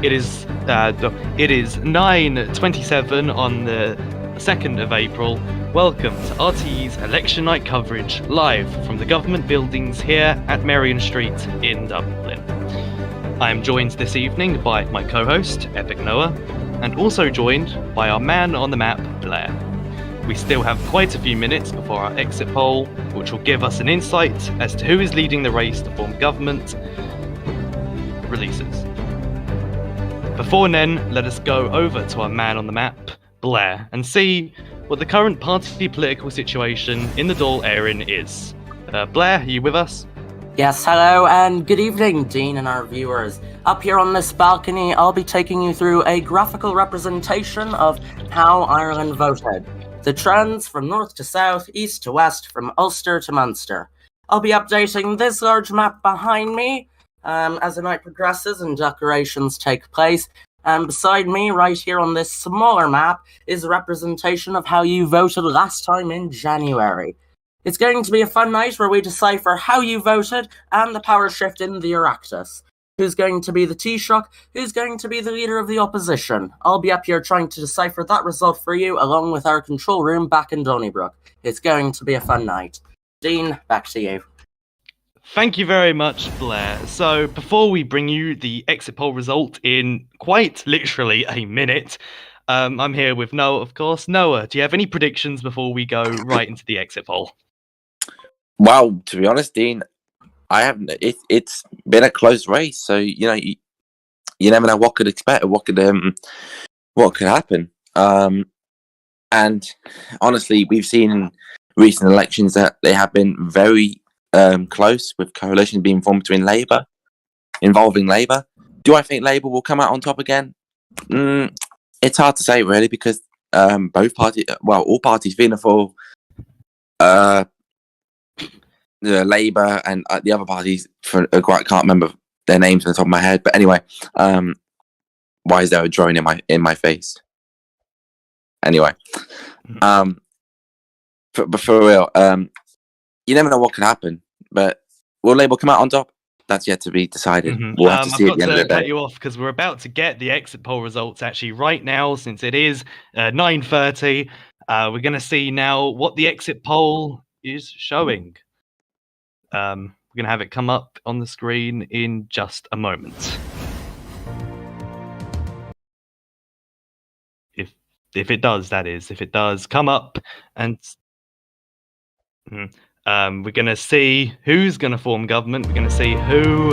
It is 9:27 on the 2nd of April. Welcome to RTE's election night coverage, live from the government buildings here at Merrion Street in Dublin. I am joined this evening by my co-host, Epic Noah, and also joined by our man on the map, Blair. We still have quite a few minutes before our exit poll, which will give us an insight as to who is leading the race to form government releases. Before then, let us go over to our man on the map, Blair, and see what the current party political situation in the Dáil Éireann is. Blair, are you with us? Yes, hello and good evening, Dean and our viewers. Up here on this balcony, I'll be taking you through a graphical representation of how Ireland voted. The trends from north to south, east to west, from Ulster to Munster. I'll be updating this large map behind me as the night progresses and declarations take place. And beside me, right here on this smaller map, is a representation of how you voted last time in January. It's going to be a fun night where we decipher how you voted and the power shift in the Rialtais. Who's going to be the Taoiseach? Who's going to be the leader of the opposition? I'll be up here trying to decipher that result for you, along with our control room back in Donnybrook. It's going to be a fun night. Dean, back to you. Thank you very much, Blair. So, before we bring you the exit poll result in quite literally a minute, I'm here with Noah, of course. Noah, do you have any predictions before we go right into the exit poll? Well, to be honest, Dean, I haven't. It's been a close race, so you never know what could expect, or what could happen. And honestly, we've seen in recent elections that they have been very close, with coalitions being formed between involving Labour. Do I think Labour will come out on top again? It's hard to say, really, because all parties, Fianna Fáil, the Labour and the other parties, I can't remember their names on the top of my head. But anyway, why is there a drone in my face? Anyway, for real, you never know what could happen. But will Labour come out on top? That's yet to be decided. Mm-hmm. We'll have to see at the end of the day. I've got to cut you off because we're about to get the exit poll results actually right now, since it is 9:30. We're going to see now what the exit poll is showing. We're going to have it come up on the screen in just a moment. If it does, that is. If it does come up, and we're going to see who's going to form government. We're going to see who,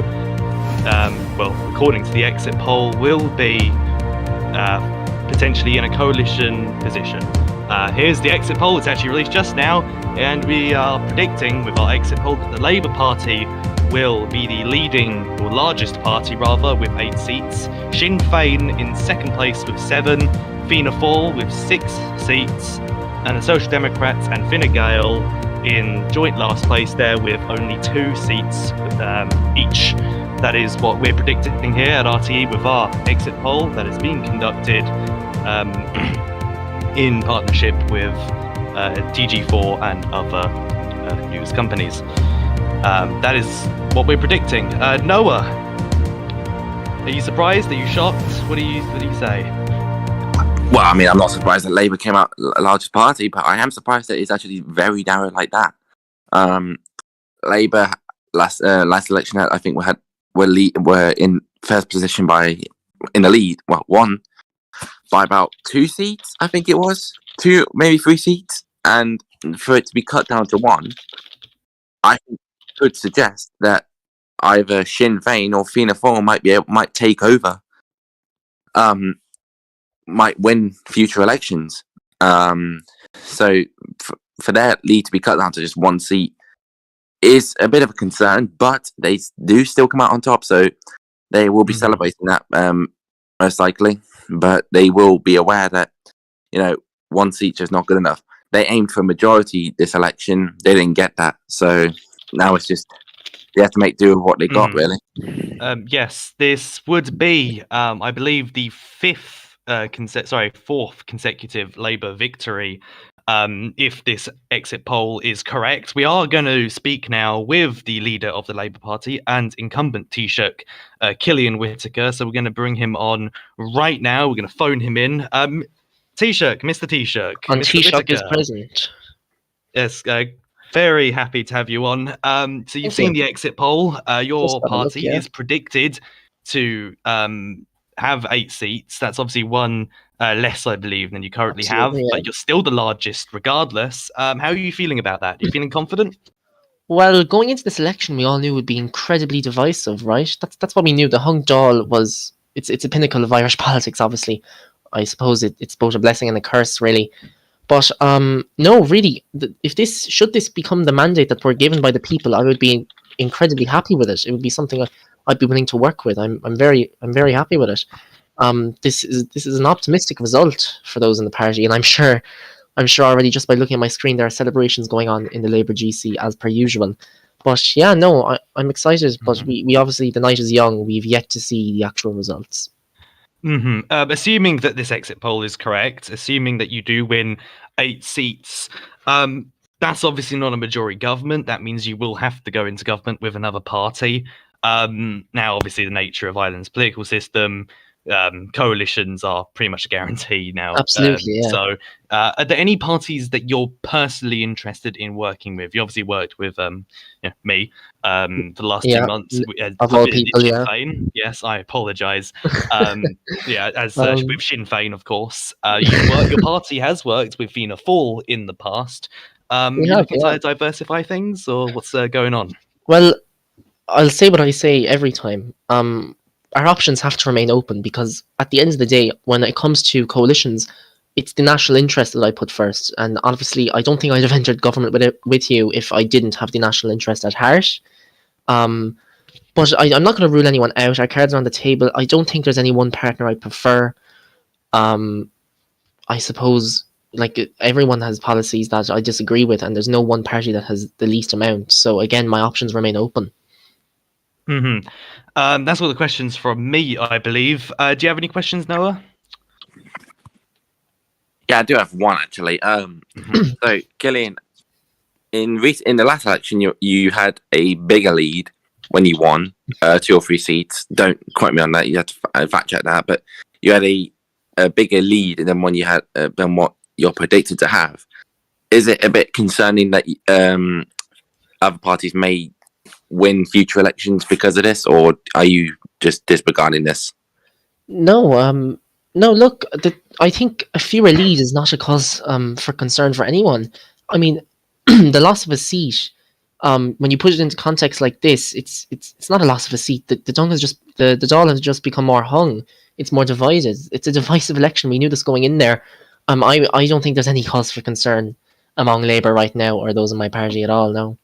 according to the exit poll, will be potentially in a coalition position. Here's the exit poll. It's actually released just now, and we are predicting with our exit poll that the Labour Party will be the leading, or largest party rather, with 8 seats. Sinn Féin in second place with 7, Fianna Fáil with 6 seats, and the Social Democrats and Fine Gael in joint last place there with only 2 seats each. That is what we're predicting here at RTE with our exit poll that is being conducted in partnership with TG4 and other news companies. That is what we're predicting. Noah, are you surprised? Are you shocked? What do you say? Well, I mean, I'm not surprised that Labour came out largest party, but I am surprised that it's actually very narrow like that. Labour last election, I think were in first position in the lead. Well, won by about 2 seats, I think it was 2, maybe 3 seats, and for it to be cut down to 1, I could suggest that either Sinn Féin or Fianna Fáil might take over. Might win future elections. So for their lead to be cut down to just 1 seat is a bit of a concern, but they do still come out on top, so they will be celebrating that most likely. But they will be aware that 1 seat is not good enough. They aimed for a majority this election, they didn't get that, so now it's just they have to make do with what they got, really. Yes, this would be, I believe, the fourth consecutive Labour victory if this exit poll is correct. We are going to speak now with the leader of the Labour Party and incumbent Taoiseach, Killian Whitaker. So we're going to bring him on right now. We're going to phone him in. Taoiseach, Mr. Taoiseach, And Mr. Taoiseach is Whitaker. present. Yes, very happy to have you on. So you've seen the exit poll. Your Just have a look, party yeah. is predicted to have 8 seats. That's obviously one less, I believe, than you currently Absolutely, have, yeah. but you're still the largest regardless. How are you feeling about that? Are you feeling confident? Well, going into this election, we all knew it would be incredibly divisive, right? That's what we knew. The hung Dáil was it's a pinnacle of Irish politics. Obviously, I suppose it's both a blessing and a curse, really. But no, really, if this become the mandate that we're given by the people, I would be incredibly happy with it. It would be something I'd be willing to work with. I'm very happy with it. This is an optimistic result for those in the party, and I'm sure already just by looking at my screen there are celebrations going on in the Labour GC as per usual. But yeah, no, I'm excited. But we obviously, the night is young. We've yet to see the actual results. Assuming that this exit poll is correct, assuming that you do win 8 seats, that's obviously not a majority government. That means you will have to go into government with another party. Now, obviously, the nature of Ireland's political system, coalitions are pretty much a guarantee now. Absolutely, yeah. So, are there any parties that you're personally interested in working with? You obviously worked with me for the last 2 months. Of all people, Sinn yeah. Féin. Yes, I apologise. As with Sinn Féin, of course. Your party has worked with Fianna Fáil in the past. You looking to diversify things, or what's going on? Well, I'll say what I say every time. Our options have to remain open because at the end of the day, when it comes to coalitions, it's the national interest that I put first. And obviously, I don't think I'd have entered government with you if I didn't have the national interest at heart. But I'm not going to rule anyone out. Our cards are on the table. I don't think there's any one partner I prefer. I suppose everyone has policies that I disagree with, and there's no one party that has the least amount. So again, my options remain open. That's all the questions from me, I believe. Do you have any questions, Noah? Yeah, I do have one actually. So, Killian, in the last election, you had a bigger lead when you won 2 or 3 seats. Don't quote me on that. You have to fact check that. But you had a bigger lead than when you had than what you're predicted to have. Is it a bit concerning that other parties may win future elections because of this, or are you just disregarding this? No, look, I think a fewer lead is not a cause for concern for anyone. I mean, the loss of a seat, when you put it into context like this, it's not a loss of a seat. The Dáil has just become more hung. It's more divided. It's a divisive election. We knew this going in there. I don't think there's any cause for concern among Labour right now or those in my party at all. No.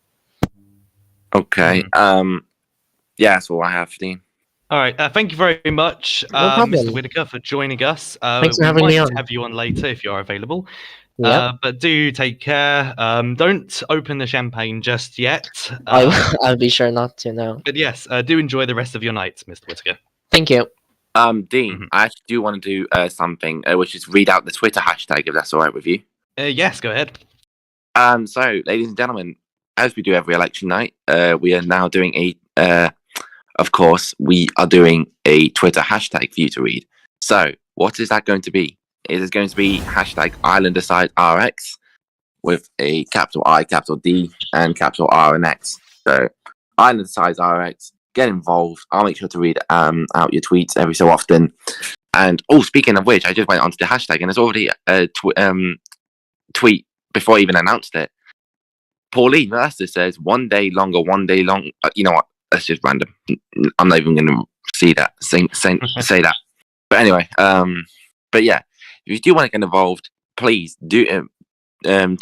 Okay. Yeah, that's all I have, Dean. All right. Thank you very much, Mr. Whitaker, for joining us. Thanks for having me on. We might have you on later if you're available. Yeah. But do take care. Don't open the champagne just yet. I'll be sure not to now. But yes, do enjoy the rest of your night, Mr. Whitaker. Thank you. Dean, I actually do want to do something, which is read out the Twitter hashtag, if that's all right with you. Yes, go ahead. So, ladies and gentlemen, as we do every election night, we are now doing of course, we are doing a Twitter hashtag for you to read. So, what is that going to be? It is going to be hashtag IrelandDecideRx with a capital I, capital D, and capital R and X. So, IrelandDecideRx, get involved. I'll make sure to read out your tweets every so often. And, speaking of which, I just went onto the hashtag and there's already a tweet before I even announced it. Pauline Mercer says, one day long. You know what? That's just random. I'm not even going to say that. But anyway, but yeah, if you do want to get involved, please do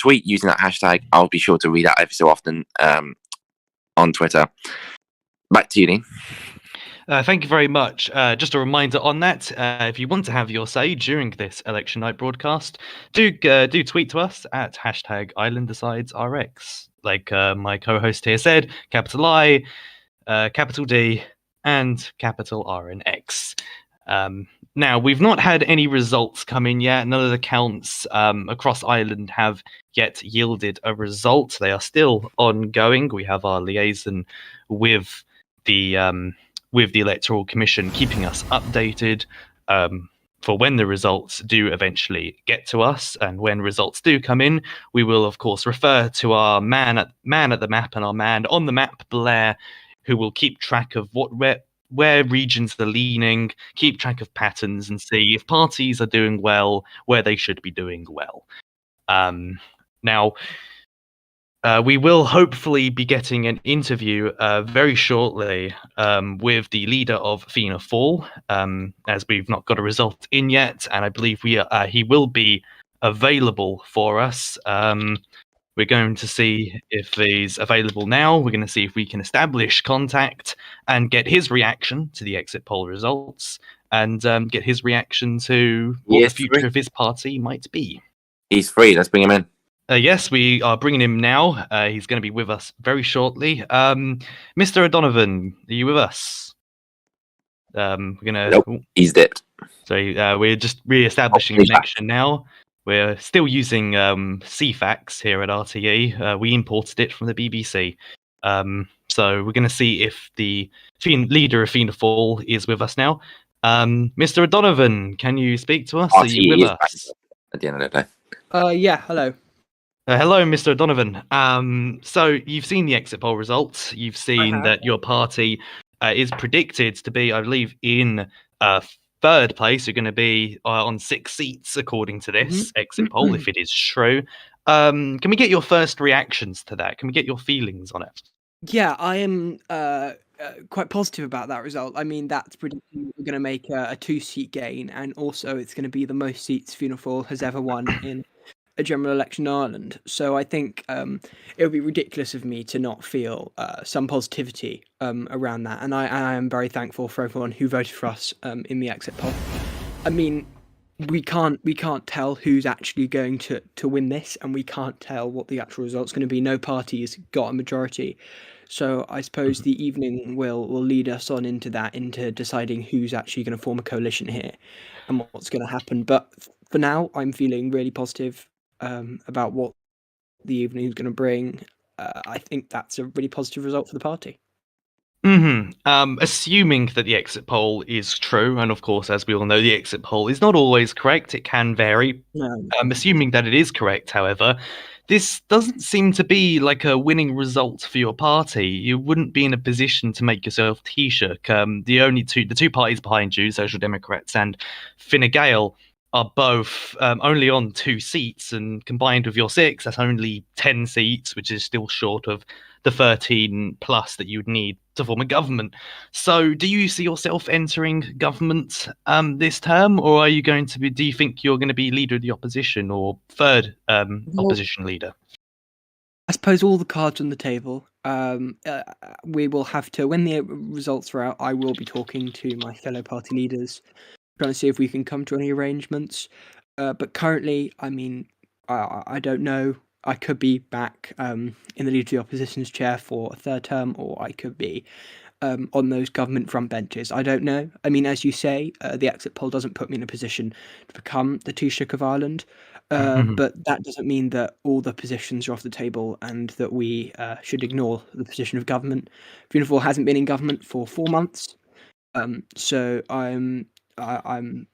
tweet using that hashtag. I'll be sure to read that every so often on Twitter. Back to you, Dean. Thank you very much. Just a reminder on that, if you want to have your say during this election night broadcast, do tweet to us at hashtag IrelandDecidesRx. Like my co-host here said, capital I, capital D, and capital R and X. Now, we've not had any results come in yet. None of the counts across Ireland have yet yielded a result. They are still ongoing. We have our liaison with the Electoral Commission, keeping us updated for when the results do eventually get to us. And when results do come in, we will, of course, refer to our man at the map and our man on the map, Blair, who will keep track of where regions are leaning, keep track of patterns, and see if parties are doing well where they should be doing well. Now, we will hopefully be getting an interview very shortly with the leader of Fianna Fáil, as we've not got a result in yet, and I believe he will be available for us. We're going to see if he's available now. We're going to see if we can establish contact and get his reaction to the exit poll results, and get his reaction to what the future of his party might be. He's free. Let's bring him in. Yes, we are bringing him now. He's going to be with us very shortly. Mr. O'Donovan, are you with us? Nope, he's dead. So we're just re-establishing a connection now. We're still using CFAX here at RTE. We imported it from the BBC. So we're going to see if the leader of Fianna Fáil is with us now. Mr. O'Donovan, can you speak to us? RTE are you with us? At the end of the day. Yeah, hello. Hello, Mr. O'Donovan. So you've seen the exit poll results. You've seen that your party is predicted to be, I believe, in third place. You're going to be on 6 seats, according to this exit poll, if it is true. Can we get your first reactions to that? Can we get your feelings on it? Yeah, I am quite positive about that result. I mean, that's predicting we're going to make a 2-seat gain, and also it's going to be the most seats Fianna Fáil has ever won in a general election in Ireland. So I think it would be ridiculous of me to not feel some positivity around that. And I am very thankful for everyone who voted for us in the exit poll. I mean, we can't tell who's actually going to win this, and we can't tell what the actual result's going to be. No party's got a majority. So I suppose the evening will lead us on into deciding who's actually going to form a coalition here and what's going to happen. But for now, I'm feeling really positive about what the evening is going to bring. I think that's a really positive result for the party. Assuming that the exit poll is true, and of course, as we all know, the exit poll is not always correct. It can vary. No. Assuming that it is correct, however, this doesn't seem to be like a winning result for your party. You wouldn't be in a position to make yourself Taoiseach. The two parties behind you, Social Democrats and Fine Gael, are both only on 2 seats, and combined with your 6, that's only 10 seats, which is still short of the 13 plus that you'd need to form a government. So do you see yourself entering government this term, or are you going to be, do you think you're going to be leader of the opposition or third opposition leader? I suppose all the cards on the table. We will have to, when the results are out, I will be talking to my fellow party leaders, trying to see if we can come to any arrangements. But currently, I mean, I don't know. I could be back in the leader of the opposition's chair for a third term, or I could be on those government front benches. I don't know. I mean, as you say, the exit poll doesn't put me in a position to become the Taoiseach of Ireland, but that doesn't mean that all the positions are off the table and that we should ignore the position of government. Fianna Fáil hasn't been in government for 4 months, so I'm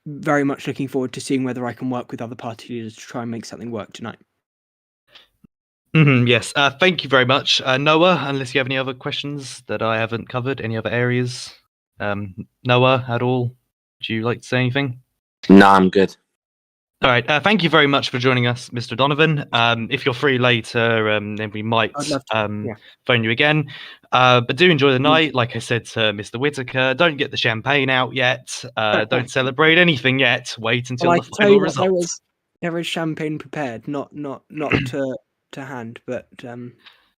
very much looking forward to seeing whether I can work with other party leaders to try and make something work tonight. Yes, thank you very much. Noah, unless you have any other questions that I haven't covered, any other areas? Noah, at all? Would you like to say anything? No, I'm good. All right, thank you very much for joining us, Mr. Donovan. If you're free later, then we might phone you again. But do enjoy the night. Like I said to Mr. Whitaker, don't get the champagne out yet. Don't celebrate anything yet. Wait until the final results. There is champagne prepared, not to hand, but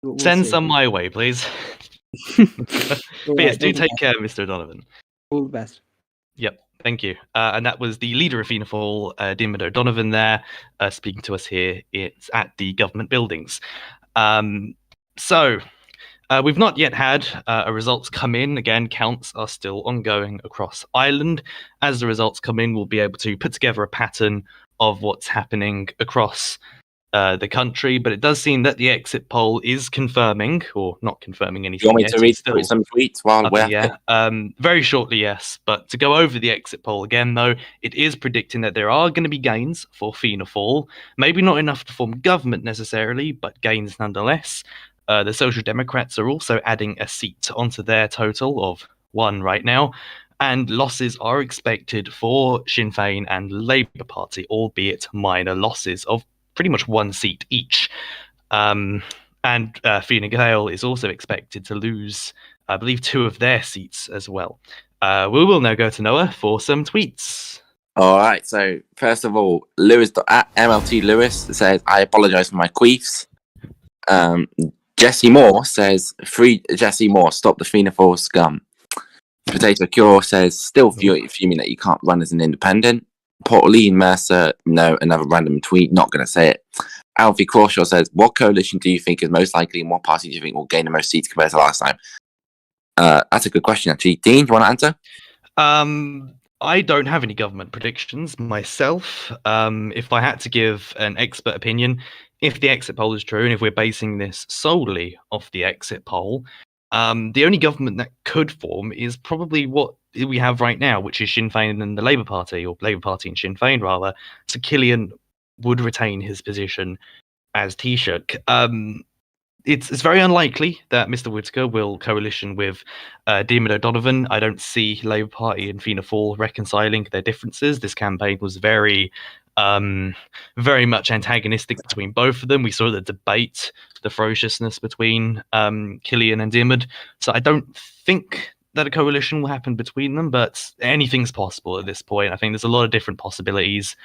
we'll send see. some my way, please. But yes, do take care, Mr. Donovan. All the best. Yep, thank you. And that was the leader of Fianna Fáil, Diarmuid O'Donovan, there, speaking to us here. It's at the government buildings. So We've not yet had results come in. Again, counts are still ongoing across Ireland. As the results come in, we'll be able to put together a pattern of what's happening across the country. But it does seem that the exit poll is confirming, or not confirming Do you anything want me yet. to read It's still some tweets while we're okay, yeah. Very shortly, yes. But to go over the exit poll again, though, it is predicting that there are going to be gains for Fianna Fáil. Maybe not enough to form government necessarily, but gains nonetheless. The Social Democrats are also adding a seat onto their total of 1 right now. And losses are expected for Sinn Féin and Labour Party, albeit minor losses of pretty much 1 seat each. And Fine Gael is also expected to lose, I believe, 2 of their seats as well. We will now go to Noah for some tweets. All right. So first of all, Lewis at MLT Lewis says, "I apologise for my queefs." Jesse Moore says, "Free Jesse Moore, stop the Fianna Fáil scum." Potato Cure says, "Still fuming that you can't run as an independent." Pauline Mercer, no, another random tweet, not going to say it. Alfie Crawshaw says, "What coalition do you think is most likely and what party do you think will gain the most seats compared to last time?" That's a good question, actually. Dean, do you want to answer? I don't have any government predictions myself. If I had to give an expert opinion, if the exit poll is true, and if we're basing this solely off the exit poll, the only government that could form is probably what we have right now, which is Sinn Féin and the Labour Party, or Labour Party and Sinn Féin, rather. So Killian would retain his position as Taoiseach. It's very unlikely that Mr. Whitaker will coalition with Diarmuid O'Donovan. I don't see Labour Party and Fianna Fáil reconciling their differences. This campaign was very much antagonistic between both of them. We saw the debate, the ferociousness between Killian and Diarmuid. So I don't think that a coalition will happen between them, but anything's possible at this point. I think there's a lot of different possibilities.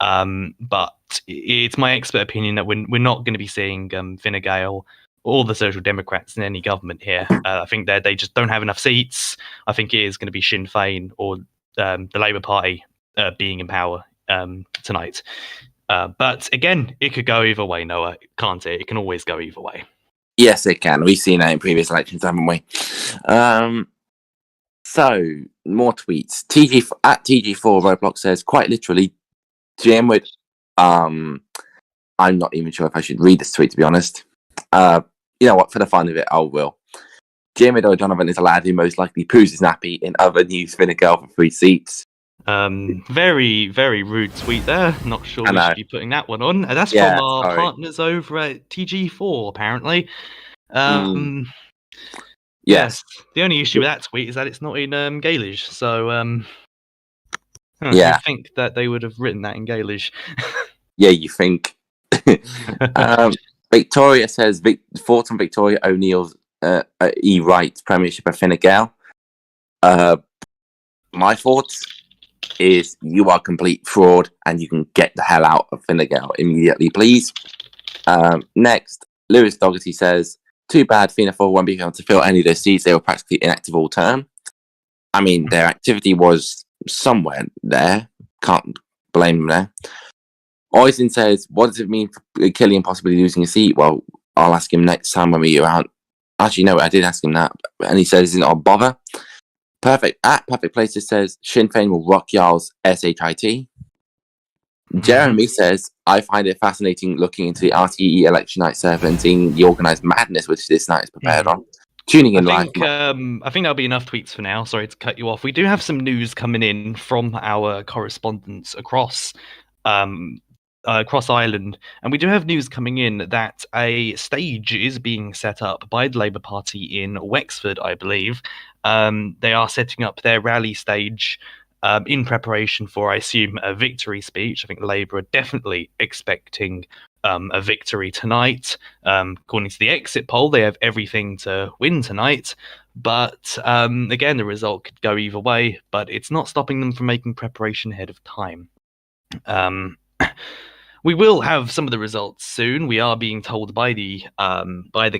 But it's my expert opinion that we're not going to be seeing Fine Gael or the Social Democrats in any government here. I think that they just don't have enough seats. I think it is going to be Sinn Féin or the Labour Party being in power tonight. But again, it could go either way, Noah, can't it? It can always go either way. Yes, it can. We've seen that in previous elections, haven't we? So, more tweets. At TG4 Roblox says, quite literally, Diarmuid. I'm not even sure if I should read this tweet, to be honest. You know what? For the fun of it, I will. Diarmuid O'Donovan is a lad who most likely poos his nappy. In other news, Fine Gael for 3 seats. Very, very rude tweet there. Not sure we should be putting that one on. That's from our partners over at TG4, apparently. Yes. The only issue with that tweet is that it's not in Gaelish. So, you think that they would have written that in Gaelish. Yeah, you think. Victoria says, thoughts on Victoria O'Neill's Wright Premiership of Fine Gael. My thoughts is you are complete fraud and you can get the hell out of Fine Gael immediately, please. Next, Lewis Dougherty says, too bad Fianna Fáil won't be able to fill any of their seats. They were practically inactive all term. I mean, their activity was somewhere there. Can't blame them there. Oisin says, what does it mean for Killian possibly losing a seat? Well, I'll ask him next time when we're around. Actually, no, I did ask him that. And he says, isn't it a bother? Perfect. At Perfect Places says, Sinn Féin will rock y'all's SHIT. Jeremy says, I find it fascinating looking into the RTE election night server and seeing the organised madness which this night is prepared on. Tuning in live. I think that'll be enough tweets for now. Sorry to cut you off. We do have some news coming in from our correspondents across Ireland, and we do have news coming in that a stage is being set up by the Labour Party in Wexford, I believe. They are setting up their rally stage in preparation for, I assume, a victory speech. I think Labour are definitely expecting a victory tonight. According to the exit poll, they have everything to win tonight. But again, the result could go either way, but it's not stopping them from making preparation ahead of time. We will have some of the results soon. We are being told by the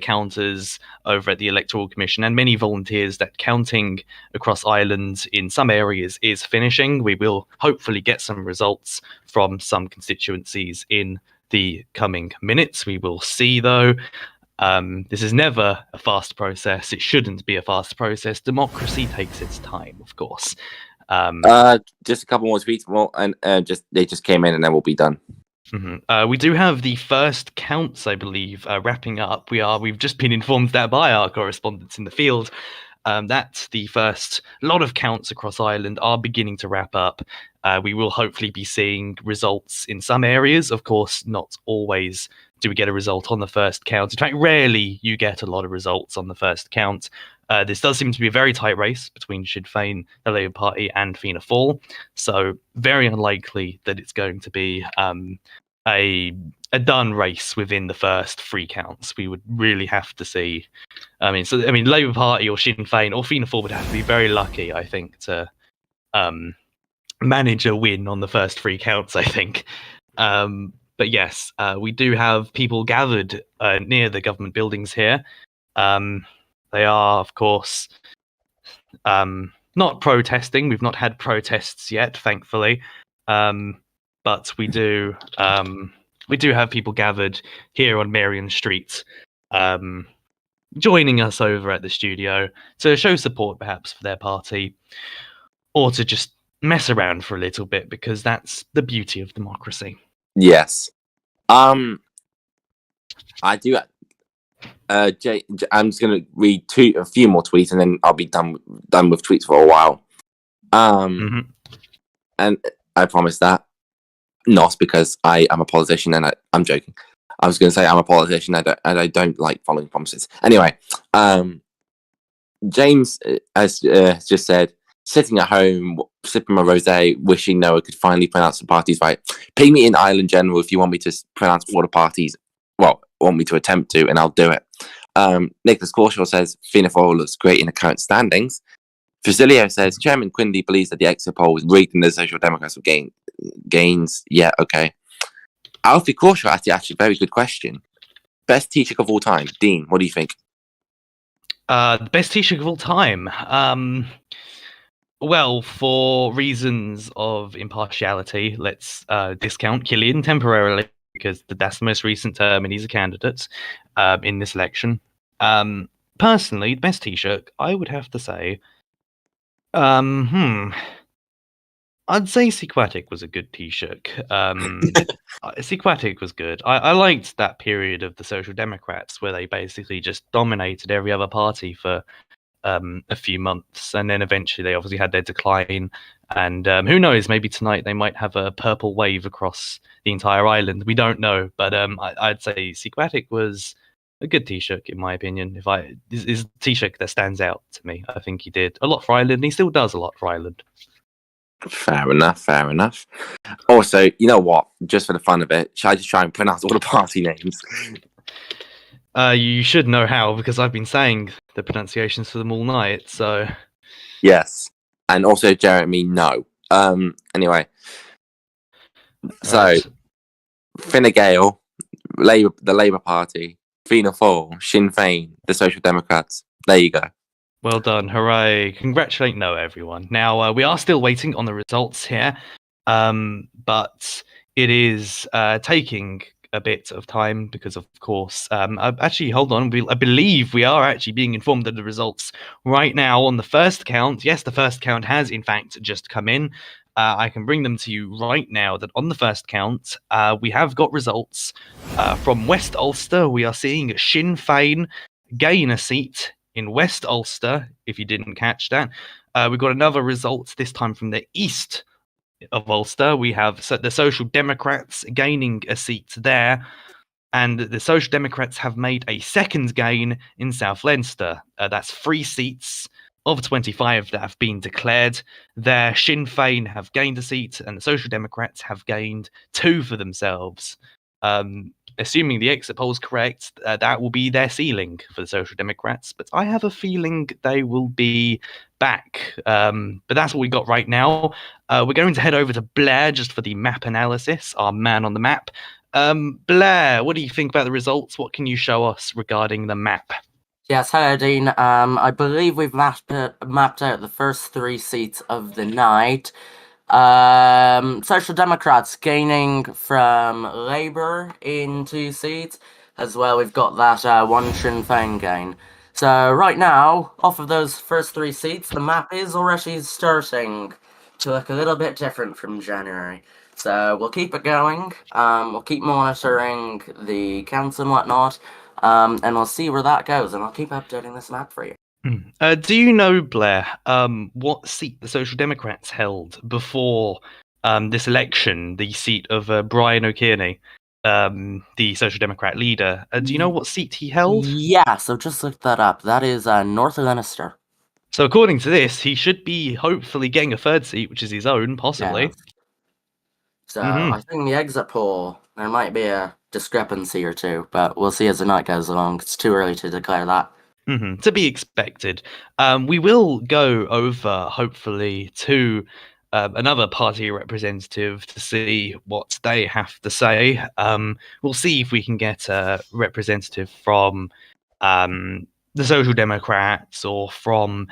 counters over at the Electoral Commission and many volunteers that counting across Ireland in some areas is finishing. We will hopefully get some results from some constituencies in the coming minutes. We will see, though. This is never a fast process. It shouldn't be a fast process. Democracy takes its time, of course. Just a couple more tweets, and they just came in, and then we'll be done. We do have the first counts, I believe, wrapping up. We've just been informed that by our correspondents in the field that the first lot of counts across Ireland are beginning to wrap up. We will hopefully be seeing results in some areas. Of course, not always do we get a result on the first count. In fact, rarely you get a lot of results on the first count. This does seem to be a very tight race between Sinn Féin, the Labour Party, and Fianna Fáil. So very unlikely that it's going to be a done race within the first 3 counts. We would really have to see. Labour Party or Sinn Féin or Fianna Fáil would have to be very lucky, I think, to manage a win on the first 3 counts, I think. But yes, we do have people gathered near the government buildings here. They are, of course, not protesting. We've not had protests yet, thankfully. But we do have people gathered here on Marion Street, joining us over at the studio to show support, perhaps, for their party, or to just mess around for a little bit, because that's the beauty of democracy. Yes. I do. Jay, I'm just gonna read a few more tweets, and then I'll be done with tweets for a while. And I promise that. Not because I am a politician, and I'm joking. I was going to say I'm a politician, and I don't like following promises. Anyway, James has just said, sitting at home, sipping my rosé, wishing Noah could finally pronounce the parties right. Ping me in Ireland General if you want me to pronounce all the parties. Well, want me to attempt to, and I'll do it. Nicholas Corshaw says, Fianna Fáil looks great in the current standings. Fusilio says, Chairman Quinley believes that the exit poll was rigged and the Social Democrats will gains. Yeah, okay. Alfie Corshaw asked actually a very good question. Best Taoiseach of all time. Dean, what do you think? The best Taoiseach of all time? Well, for reasons of impartiality, let's discount Killian temporarily, because that's the most recent term and he's a candidate in this election. Personally, the best Taoiseach, I would have to say, I'd say Sequatic was a good Taoiseach. Sequatic was good. I liked that period of the Social Democrats where they basically just dominated every other party for a few months, and then eventually they obviously had their decline. And who knows? Maybe tonight they might have a purple wave across the entire island. We don't know, but I'd say Sequatic was a good Taoiseach, in my opinion. Is Taoiseach that stands out to me. I think he did a lot for Ireland, and he still does a lot for Ireland. Fair enough. Also, you know what? Just for the fun of it, should I just try and pronounce all the party names? You should know how, because I've been saying the pronunciations for them all night, so... Yes. And also, Jeremy, no. Anyway. So, Right. Fine Gael, the Labour Party, Fianna Fáil, Sinn Féin, the Social Democrats. There you go. Well done, hooray. Congratulate Noah, everyone. Now, we are still waiting on the results here, but it is taking a bit of time because, of course, actually, hold on, I believe we are actually being informed of the results right now on the first count. Yes, the first count has, in fact, just come in. I can bring them to you right now that on the first count, we have got results from West Ulster. We are seeing Sinn Féin gain a seat in West Ulster, if you didn't catch that. We've got another result, this time from the east of Ulster. We have the Social Democrats gaining a seat there, and the Social Democrats have made a second gain in South Leinster. That's 3 seats of 25 that have been declared there. Sinn Féin have gained a seat, and the Social Democrats have gained 2 for themselves. Assuming the exit poll is correct, that will be their ceiling for the Social Democrats. But I have a feeling they will be back. But that's what we got right now. We're going to head over to Blair just for the map analysis, our man on the map. Blair, what do you think about the results? What can you show us regarding the map? Yes, hello, Dean. I believe we've mapped out the first 3 seats of the night. Social Democrats gaining from Labour in 2 seats. as well, we've got that one Sinn Féin gain. So right now, off of those first 3 seats, the map is already starting to look a little bit different from January. So we'll keep it going. We'll keep monitoring the counts and whatnot, and we'll see where that goes. And I'll keep updating this map for you. Do you know, Blair, what seat the Social Democrats held before this election? The seat of Brian O'Kearney, the Social Democrat leader. Do you know what seat he held? Yeah, so just look that up. That is North Leinster. So according to this, he should be hopefully getting a 3rd seat, which is his own, possibly. Yes. So I think the exit poll, there might be a discrepancy or two, but we'll see as the night goes along. It's too early to declare that. To be expected. We will go over, hopefully, to another party representative to see what they have to say. We'll see if we can get a representative from the Social Democrats or from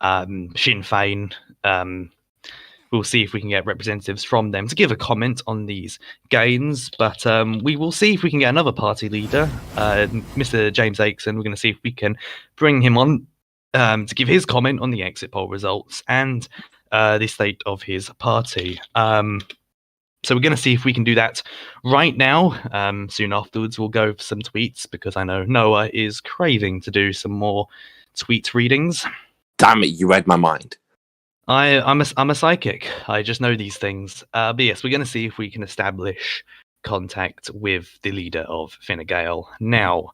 Sinn Féin. We'll see if we can get representatives from them to give a comment on these gains. But we will see if we can get another party leader, Mr. James Akeson. We're going to see if we can bring him on to give his comment on the exit poll results and the state of his party. So we're going to see if we can do that right now. Soon afterwards, we'll go for some tweets because I know Noah is craving to do some more tweet readings. Damn it, you read my mind. I'm a psychic. I just know these things. But yes, we're going to see if we can establish contact with the leader of Fine Gael. Now,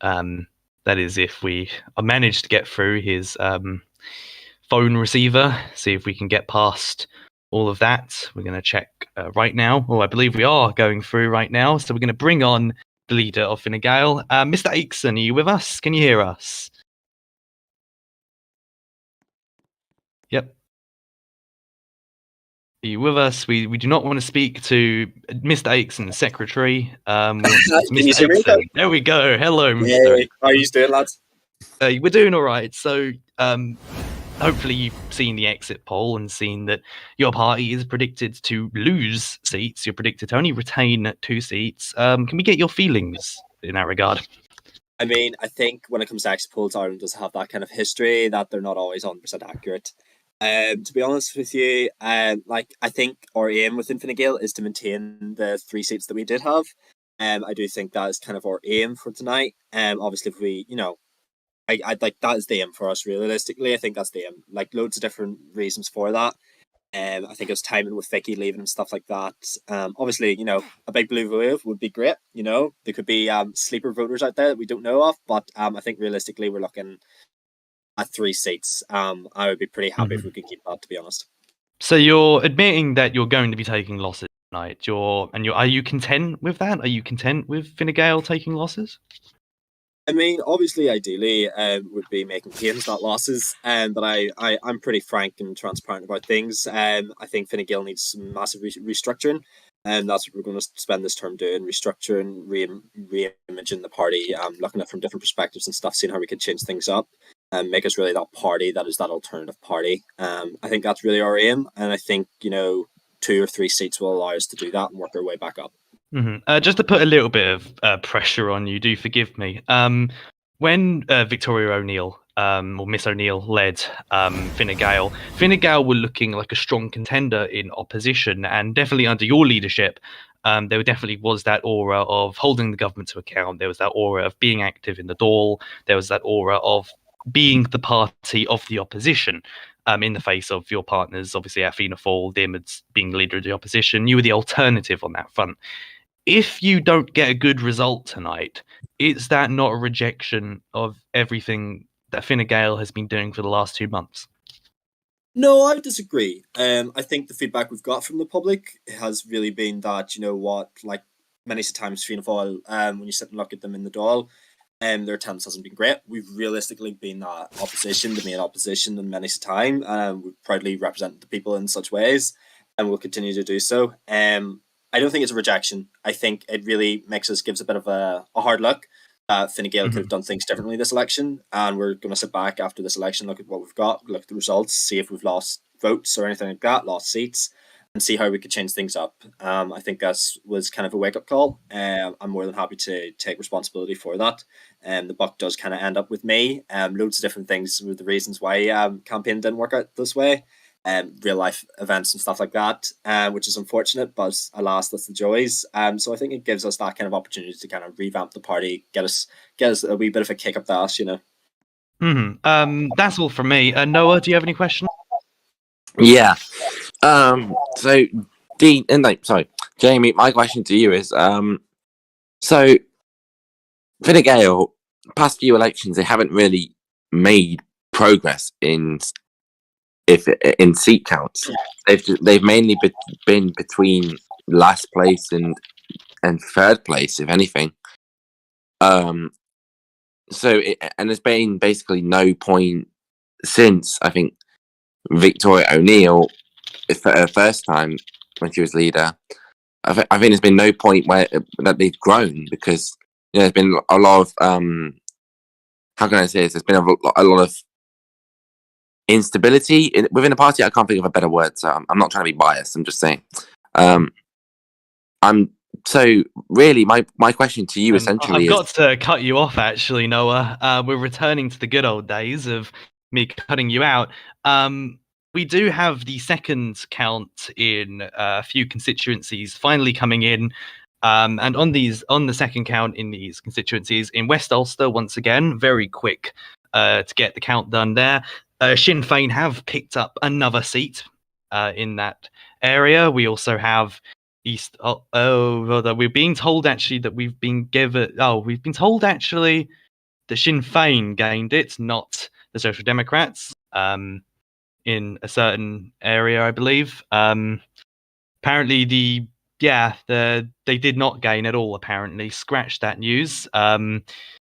that is if we manage to get through his phone receiver, see if we can get past all of that. We're going to check right now. Oh, I believe we are going through right now. So we're going to bring on the leader of Fine Gael. Mr. Akeson, are you with us? Can you hear us? Yep. Are you with us? We do not want to speak to Mr. Akeson, secretary. Mr. Akeson. There we go. Hello, Mr. Hey, how are you doing, lads? We're doing all right. So, hopefully you've seen the exit poll and seen that your party is predicted to lose seats. You're predicted to only retain 2 seats. Can we get your feelings in that regard? I mean, I think when it comes to exit polls, Ireland does have that kind of history that they're not always 100% accurate. To be honest with you, I think our aim within Fine Gael is to maintain the 3 seats that we did have. I do think that is kind of our aim for tonight. Obviously, if we, I like that is the aim for us. Realistically, I think that's the aim. Like loads of different reasons for that. I think it was timing with Vicky leaving and stuff like that. Obviously, a big blue wave would be great. There could be sleeper voters out there that we don't know of, but I think realistically, we're looking at 3 seats. I would be pretty happy if we could keep that, to be honest. So you're admitting that you're going to be taking losses tonight. Are you content with that? Are you content with Fine Gael taking losses? I mean, obviously, ideally, would be making gains, not losses. But I'm pretty frank and transparent about things. I think Fine Gael needs some massive restructuring, and that's what we're going to spend this term doing: restructuring, re-imaging the party, looking at it from different perspectives and stuff, seeing how we could change things up and make us really that party that is that alternative party. I think that's really our aim, and I think 2 or 3 seats will allow us to do that and work our way back up. Just to put a little bit of pressure on you, do forgive me. When Victoria O'Neill or Miss O'Neill led Fine Gael were looking like a strong contender in opposition, and definitely under your leadership, there definitely was that aura of holding the government to account. There was that aura of being active in the Dáil. There was that aura of being the party of the opposition. In the face of your partners, obviously, Fianna Fáil, Diarmaid's being the leader of the opposition, you were the alternative on that front. If you don't get a good result tonight, is that not a rejection of everything that Fine Gael has been doing for the last 2 months? No, I would disagree. I think the feedback we've got from the public has really been that, like many times Fianna Fáil, when you sit and look at them in the Dáil, their attempts hasn't been great. We've realistically been that opposition, the main opposition in many a time. We've proudly represented the people in such ways, and we'll continue to do so. I don't think it's a rejection. I think it really gives a bit of a hard look. Fine Gael could have done things differently this election, and we're going to sit back after this election, look at what we've got, look at the results, see if we've lost votes or anything like that, lost seats, see how we could change things up. I think that was kind of a wake-up call. I'm more than happy to take responsibility for that. The buck does kind of end up with me. Loads of different things with the reasons why campaign didn't work out this way. Real life events and stuff like that, which is unfortunate, but alas, that's the joys. So I think it gives us that kind of opportunity to kind of revamp the party, get us a wee bit of a kick up the ass, you know. That's all from me. Noah, do you have any questions? Yeah. So Dean, no, sorry, Jamie. My question to you is, so Fine Gael, past few elections, they haven't really made progress in seat counts. They've mainly been between last place and third place, if anything. So there's been basically no point since, I think, Victoria O'Neill, for her first time when she was leader. I think there's been no point where that they've grown, because there's been a lot of how can I say this? There's been a lot of instability within the party. I can't think of a better word, so I'm not trying to be biased. I'm just saying. So really, my question to you essentially I've got to cut you off, actually, Noah. We're returning to the good old days of me cutting you out. We do have the second count in a few constituencies finally coming in. And on the second count in these constituencies in West Ulster, once again, very quick to get the count done there. Sinn Féin have picked up another seat in that area. We also have we're being told actually that we've been told actually that Sinn Féin gained it, not the Social Democrats, in a certain area, I believe. Apparently they did not gain at all, apparently. Scratch that news. Our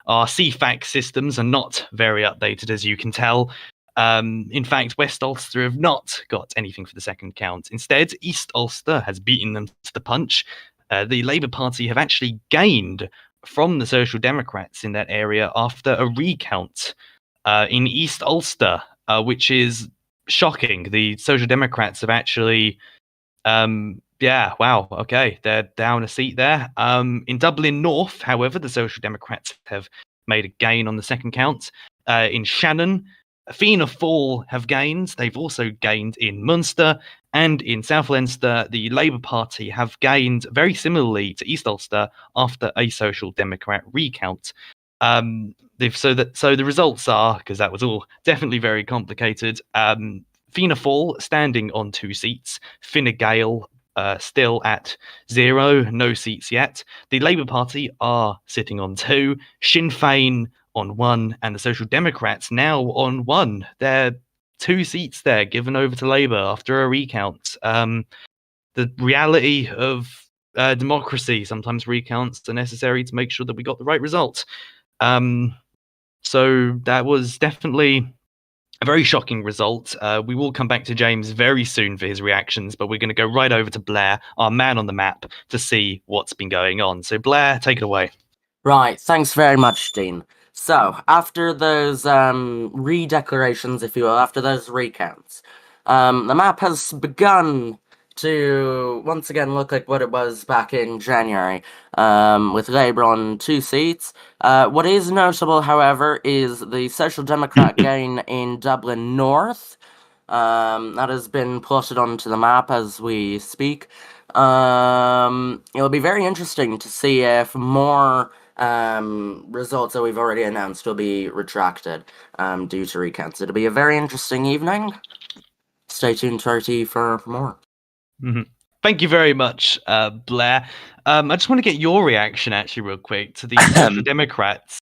CFAC systems are not very updated, as you can tell. In fact, West Ulster have not got anything for the second count. Instead, East Ulster has beaten them to the punch. The Labour Party have actually gained from the Social Democrats in that area after a recount in East Ulster, which is shocking. The Social Democrats have actually, they're down a seat there. In Dublin North, however, the Social Democrats have made a gain on the second count. In Shannon, Fianna Fáil have gained. They've also gained in Munster, and in South Leinster, the Labour Party have gained very similarly to East Ulster after a Social Democrat recount. So the results are, because that was all definitely very complicated. Fianna Fáil standing on 2 seats. Fine Gael still at 0, no seats yet. The Labour Party are sitting on 2. Sinn Féin on 1, and the Social Democrats now on 1. They're 2 seats there given over to Labour after a recount. The reality of democracy, sometimes recounts are necessary to make sure that we got the right result. So that was definitely a very shocking result. We will come back to James very soon for his reactions, but we're going to go right over to Blair, our man on the map, to see what's been going on. So Blair, take it away. Right, thanks very much, Dean. So, after those redeclarations, if you will, after those recounts, the map has begun to once again look like what it was back in January, with Labour on 2 seats. What is notable, however, is the Social Democrat gain in Dublin North. That has been plotted onto the map as we speak. It'll be very interesting to see if more results that we've already announced will be retracted due to recounts. It'll be a very interesting evening. Stay tuned to RT for more. Mm-hmm. Thank you very much, Blair. I just want to get your reaction, actually, real quick, to the Social Democrats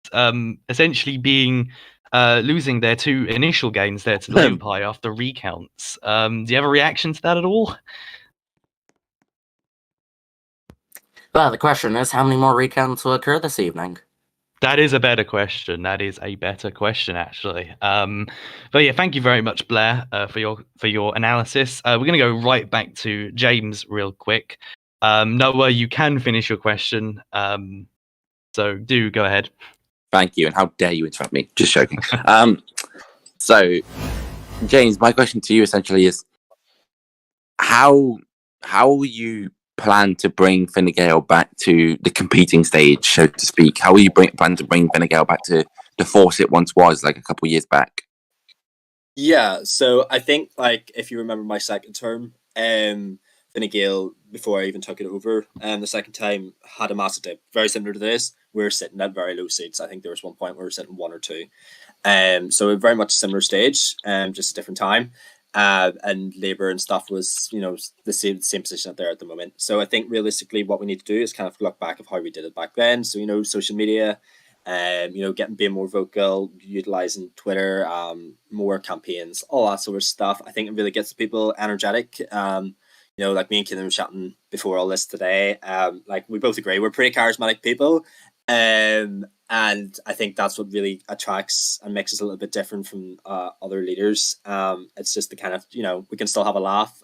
essentially being losing their 2 initial gains there to the Labour Party after recounts. Do you have a reaction to that at all? Well, the question is, how many more recounts will occur this evening? That is a better question. Actually. But yeah, thank you very much, Blair, for your analysis. We're going to go right back to James real quick. Noah, you can finish your question. So do go ahead. Thank you, and how dare you interrupt me? Just joking. So, James, my question to you essentially is, how how will you plan to bring Fine Gael back to the competing stage, so to speak? How will you plan to bring Fine Gael back to the force it once was, like a couple of years back? Yeah, so I think like if you remember my second term, Fine Gael, before I even took it over, the second time had a massive dip, very similar to this. We were sitting at very low seats. I think there was one point where we were sitting 1 or 2. So very much a similar stage, just a different time. And Labour and stuff was, the same position that they're at the moment. So I think realistically, what we need to do is kind of look back of how we did it back then. So social media, being more vocal, utilizing Twitter, more campaigns, all that sort of stuff. I think it really gets people energetic. Like me and Keelan were chatting before all this today. Like we both agree we're pretty charismatic people. And I think that's what really attracts and makes us a little bit different from other leaders. It's just the kind of, we can still have a laugh,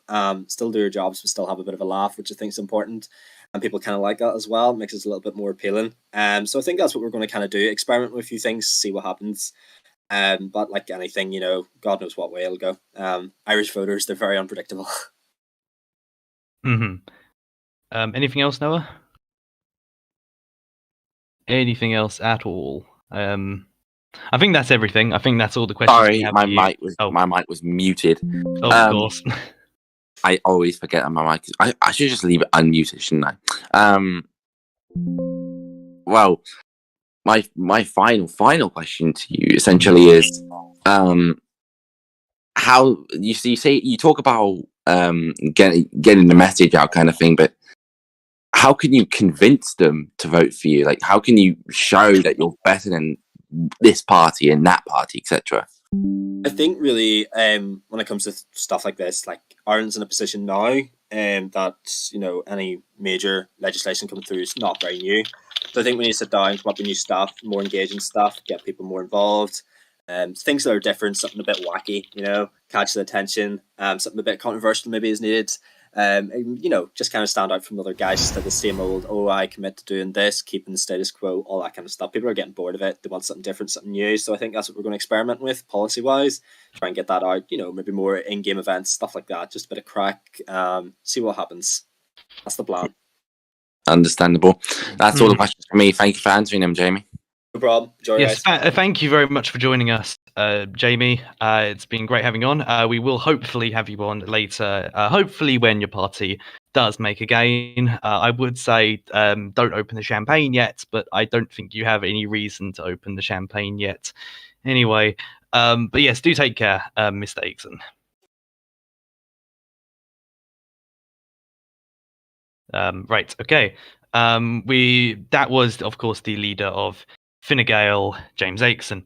still do our jobs, but still have a bit of a laugh, which I think is important. And people kind of like that as well. It makes us a little bit more appealing. So I think that's what we're going to kind of do. Experiment with a few things, see what happens. But like anything, God knows what way it'll go. Irish voters, they're very unpredictable. Anything else, Noah? Anything else at all? I think that's everything. I think that's all the questions we Sorry, have. my mic was muted. Of course. I always forget that my mic is. I should just leave it unmuted, shouldn't I? Well, my final question to you essentially is, how you talk about getting the message out, kind of thing, but how can you convince them to vote for you? Like, how can you show that you're better than this party and that party, etc.? I think really, when it comes to stuff like this, like Ireland's in a position now, that any major legislation coming through is not very new. So I think we need to sit down, come up with new stuff, more engaging stuff, get people more involved. Things that are different, something a bit wacky, catch the attention. Something a bit controversial maybe is needed. Just kind of stand out from the other guys instead of the same old, I commit to doing this, keeping the status quo, all that kind of stuff. People are getting bored of it. They want something different, something new. So I think that's what we're going to experiment with policy-wise. Try and get that out, maybe more in-game events, stuff like that. Just a bit of crack, see what happens. That's the plan. Understandable. That's all the questions for me. Thank you for answering them, Jamie. No problem. Enjoy, yes, guys. Thank you very much for joining us, Jamie. It's been great having you on. We will hopefully have you on later, hopefully when your party does make a gain. I would say don't open the champagne yet, but I don't think you have any reason to open the champagne yet. Anyway, but yes, do take care, Mr. Aitken. Right, okay. That was, of course, the leader of Fine Gael, James Aitken.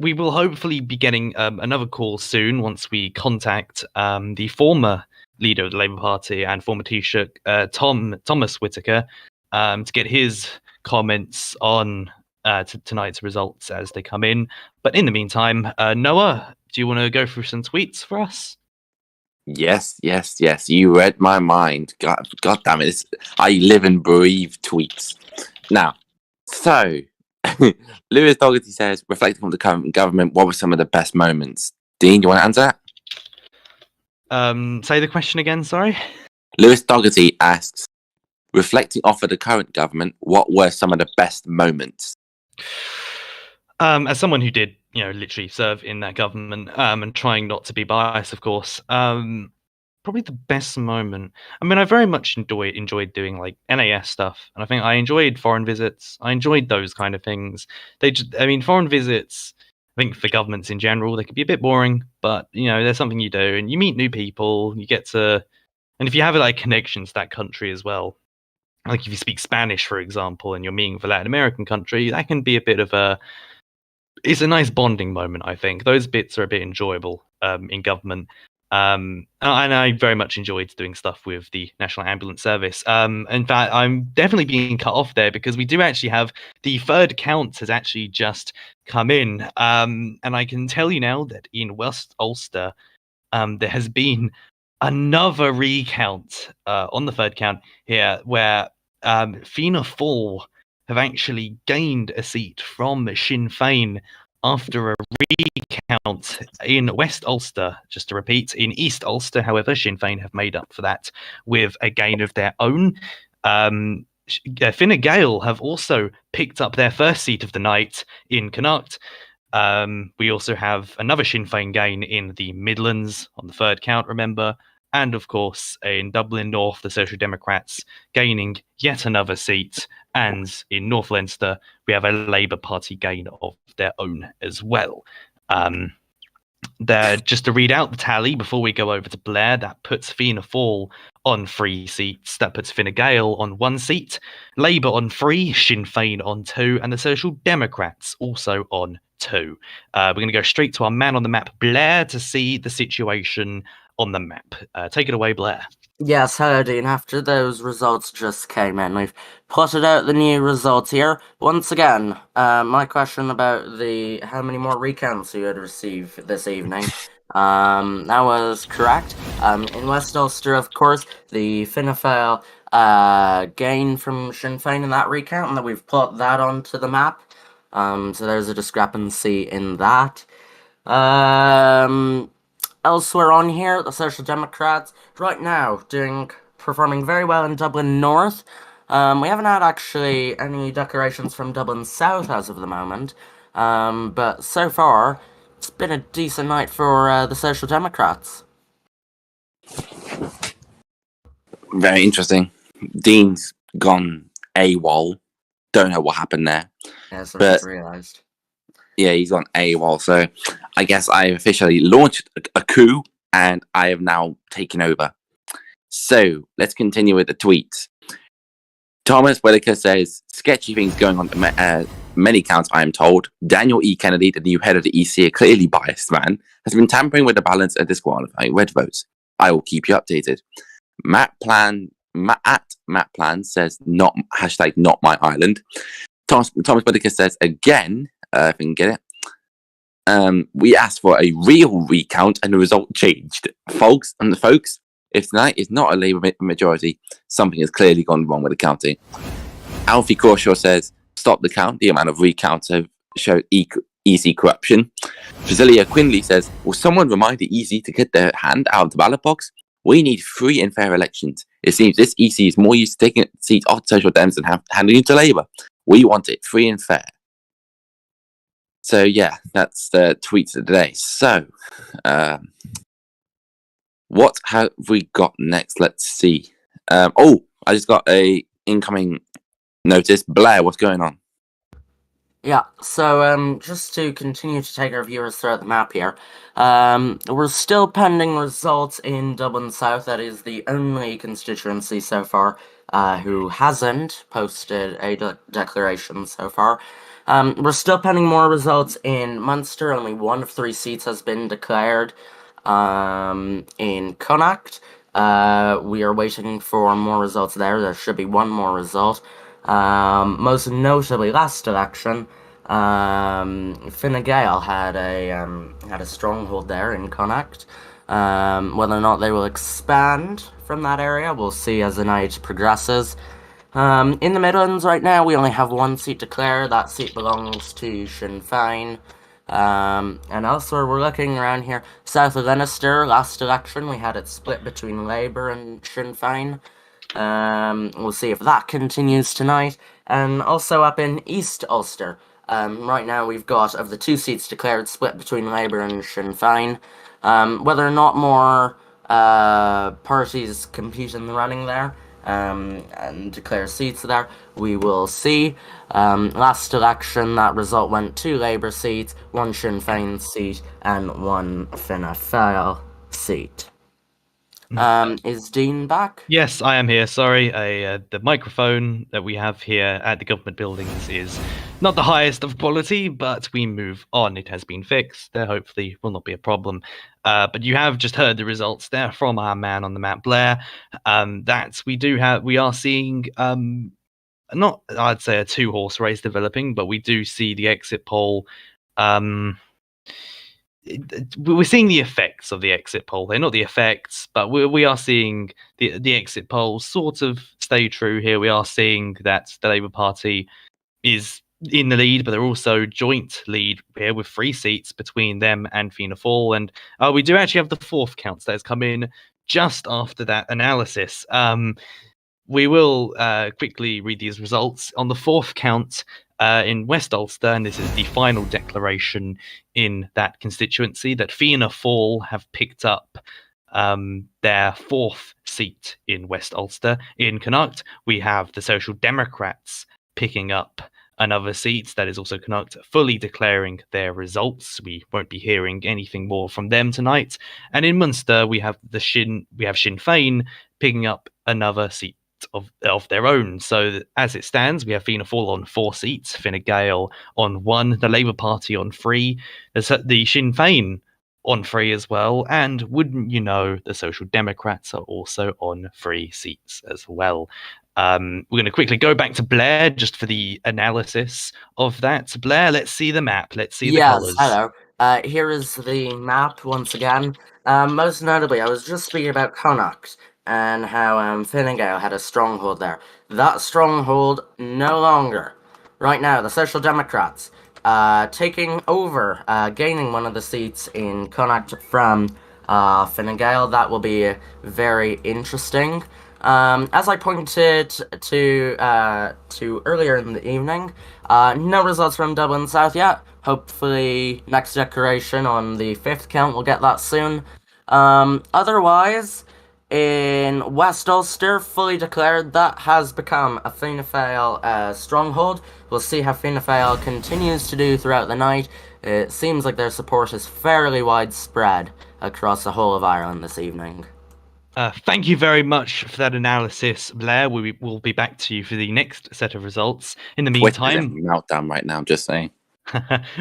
We will hopefully be getting another call soon once we contact the former leader of the Labour Party and former Taoiseach, Thomas Whitaker, to get his comments on tonight's results as they come in. But in the meantime, Noah, do you want to go through some tweets for us? Yes. You read my mind. God damn it. I live and breathe tweets. Now, so, Lewis Dougherty says, reflecting on the current government, what were some of the best moments? Dean, do you want to answer that? Say the question again, sorry? Lewis Dougherty asks, reflecting off of the current government, what were some of the best moments? As someone who did, literally serve in that government, and trying not to be biased, of course, probably the best moment. I mean, I very much enjoyed doing like NAS stuff, and I think I enjoyed foreign visits. I enjoyed those kind of things. Foreign visits, I think for governments in general, they could be a bit boring, but there's something you do, and you meet new people. You get to, and if you have like connections to that country as well, like if you speak Spanish, for example, and you're meeting for Latin American country, that can be a bit of it's a nice bonding moment, I think. Those bits are a bit enjoyable in government. And I very much enjoyed doing stuff with the National Ambulance Service. In fact, I'm definitely being cut off there because we do actually have the third count has actually just come in. And I can tell you now that in West Ulster, there has been another recount on the third count here where Fianna Fáil have actually gained a seat from Sinn Féin after a recount in West Ulster, just to repeat, in East Ulster, however, Sinn Féin have made up for that with a gain of their own. Fine Gael have also picked up their first seat of the night in Connacht. We also have another Sinn Féin gain in the Midlands on the third count, remember. And of course, in Dublin North, the Social Democrats gaining yet another seat. And in North Leinster, we have a Labour Party gain of their own as well. Just to read out the tally before we go over to Blair, that puts Fianna Fáil on 3 seats. That puts Fine Gael on 1 seat, Labour on 3, Sinn Féin on 2, and the Social Democrats also on 2. We're going to go straight to our man on the map, Blair, to see the situation on the map. Take it away, Blair. Yes, hello, Dean. After those results just came in, we've plotted out the new results here. Once again, my question about how many more recounts you would receive this evening. That was correct. In West Ulster, of course, the Fine Gael gain from Sinn Féin in that recount, and that we've plotted that onto the map. So there's a discrepancy in that. Elsewhere on here, the Social Democrats, right now, performing very well in Dublin North. We haven't had actually any declarations from Dublin South as of the moment, but so far, it's been a decent night for the Social Democrats. Very interesting. Dean's gone AWOL. Don't know what happened there. Yes, I But- just realised. Yeah, he's on AWOL. So I guess I officially launched a coup and I have now taken over. So let's continue with the tweets. Thomas Whitaker says, sketchy things going on at many counts, I am told. Daniel E. Kennedy, the new head of the EC, a clearly biased man, has been tampering with the balance and disqualifying red votes. I will keep you updated. Matt Plan says, not my island. Thomas Whitaker says, again, if we can get it. We asked for a real recount and the result changed. Folks, if tonight is not a Labour majority, something has clearly gone wrong with the counting. Alfie Crawshaw says, stop the count. The amount of recounts have showed EC corruption. Drasilia Quinley says, will someone remind the EC to get their hand out of the ballot box? We need free and fair elections. It seems this EC is more used to taking seats off Social Dems than handing it to Labour. We want it free and fair. So yeah, that's the tweets of the day. So, what have we got next? Let's see. I just got a incoming notice. Blair, what's going on? Yeah, so just to continue to take our viewers throughout the map here, we're still pending results in Dublin South. That is the only constituency so far who hasn't posted a declaration so far. We're still pending more results in Munster. Only 1 of 3 seats has been declared. In Connacht, we are waiting for more results there. There should be 1 more result. Most notably, last election, Fine Gael had a stronghold there in Connacht. Whether or not they will expand from that area, we'll see as the night progresses. In the Midlands right now, we only have 1 seat declared. That seat belongs to Sinn Féin. And elsewhere, we're looking around here. South of Leinster, last election, we had it split between Labour and Sinn Féin. We'll see if that continues tonight. And also up in East Ulster, right now we've got, of the 2 seats declared, split between Labour and Sinn Féin. Whether or not more parties compete in the running there, and declare seats there, we will see. Last election, that result went 2 Labour seats, 1 Sinn Féin seat, and 1 Fine Gael seat. Is Dean back? Yes, I am here. Sorry, the microphone that we have here at the government buildings is not the highest of quality, but we move on. It has been fixed. There hopefully will not be a problem. But you have just heard the results there from our man on the map, Blair. We are seeing not, I'd say, a 2-horse race developing, but we do see the exit poll. We're seeing the effects of the exit poll. They're not the effects, but we are seeing the exit polls sort of stay true here. We are seeing that the Labour Party is in the lead, but they're also joint lead here with 3 seats between them and Fianna Fáil. And we do actually have the 4th count that has come in just after that analysis. We will quickly read these results. On the 4th count in West Ulster, and this is the final declaration in that constituency, that Fianna Fáil have picked up their 4th seat in West Ulster. In Connacht, we have the Social Democrats picking up another seat. That is also Connacht fully declaring their results. We won't be hearing anything more from them tonight. And in Munster, we have Sinn Féin picking up another seat of their own. So as it stands, we have Fianna Fáil on 4 seats, Fine Gael on 1, the Labour Party on 3, the Sinn Féin on 3 as well, and wouldn't you know, the Social Democrats are also on 3 seats as well. We're going to quickly go back to Blair just for the analysis of that. Blair, let's see the map. Let's see the colours. Hello. Here is the map once again. Most notably, I was just speaking about Connacht and how Fine Gael had a stronghold there. That stronghold no longer. Right now, the Social Democrats taking over, gaining one of the seats in Connacht from Fine Gael. That will be very interesting. As I pointed to earlier in the evening, no results from Dublin South yet. Hopefully, next declaration on the 5th count, we'll get that soon. Otherwise, in West Ulster, fully declared, that has become a Fianna Fáil stronghold. We'll see how Fianna Fáil continues to do throughout the night. It seems like their support is fairly widespread across the whole of Ireland this evening. Thank you very much for that analysis, Blair. We'll be back to you for the next set of results. In the meantime, meltdown right now. Just saying.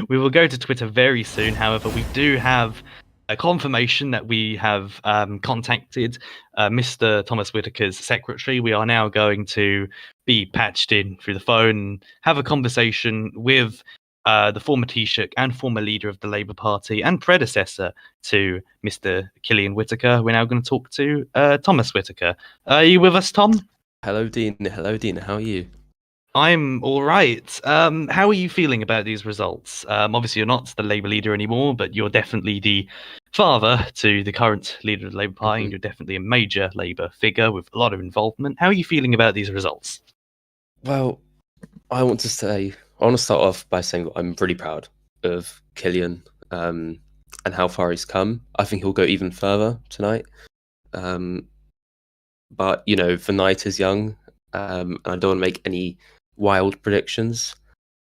We will go to Twitter very soon. However, we do have a confirmation that we have contacted Mr. Thomas Whitaker's secretary. We are now going to be patched in through the phone and have a conversation with the former Taoiseach and former leader of the Labour Party and predecessor to Mr. Killian Whitaker. We're now going to talk to Thomas Whitaker. Are you with us, Tom? Hello, Dean. Hello, Dean. How are you? I'm all right. How are you feeling about these results? Obviously, you're not the Labour leader anymore, but you're definitely the father to the current leader of the Labour Party. And you're definitely a major Labour figure with a lot of involvement. How are you feeling about these results? Well, I want to start off by saying I'm really proud of Killian and how far he's come. I think he'll go even further tonight. But, you know, the night is young, and I don't want to make any wild predictions.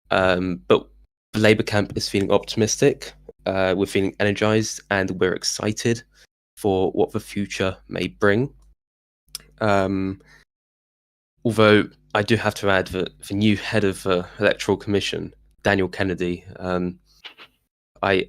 But the Labour camp is feeling optimistic. We're feeling energised, and we're excited for what the future may bring. Although I do have to add that the new head of the Electoral Commission, Daniel Kennedy, I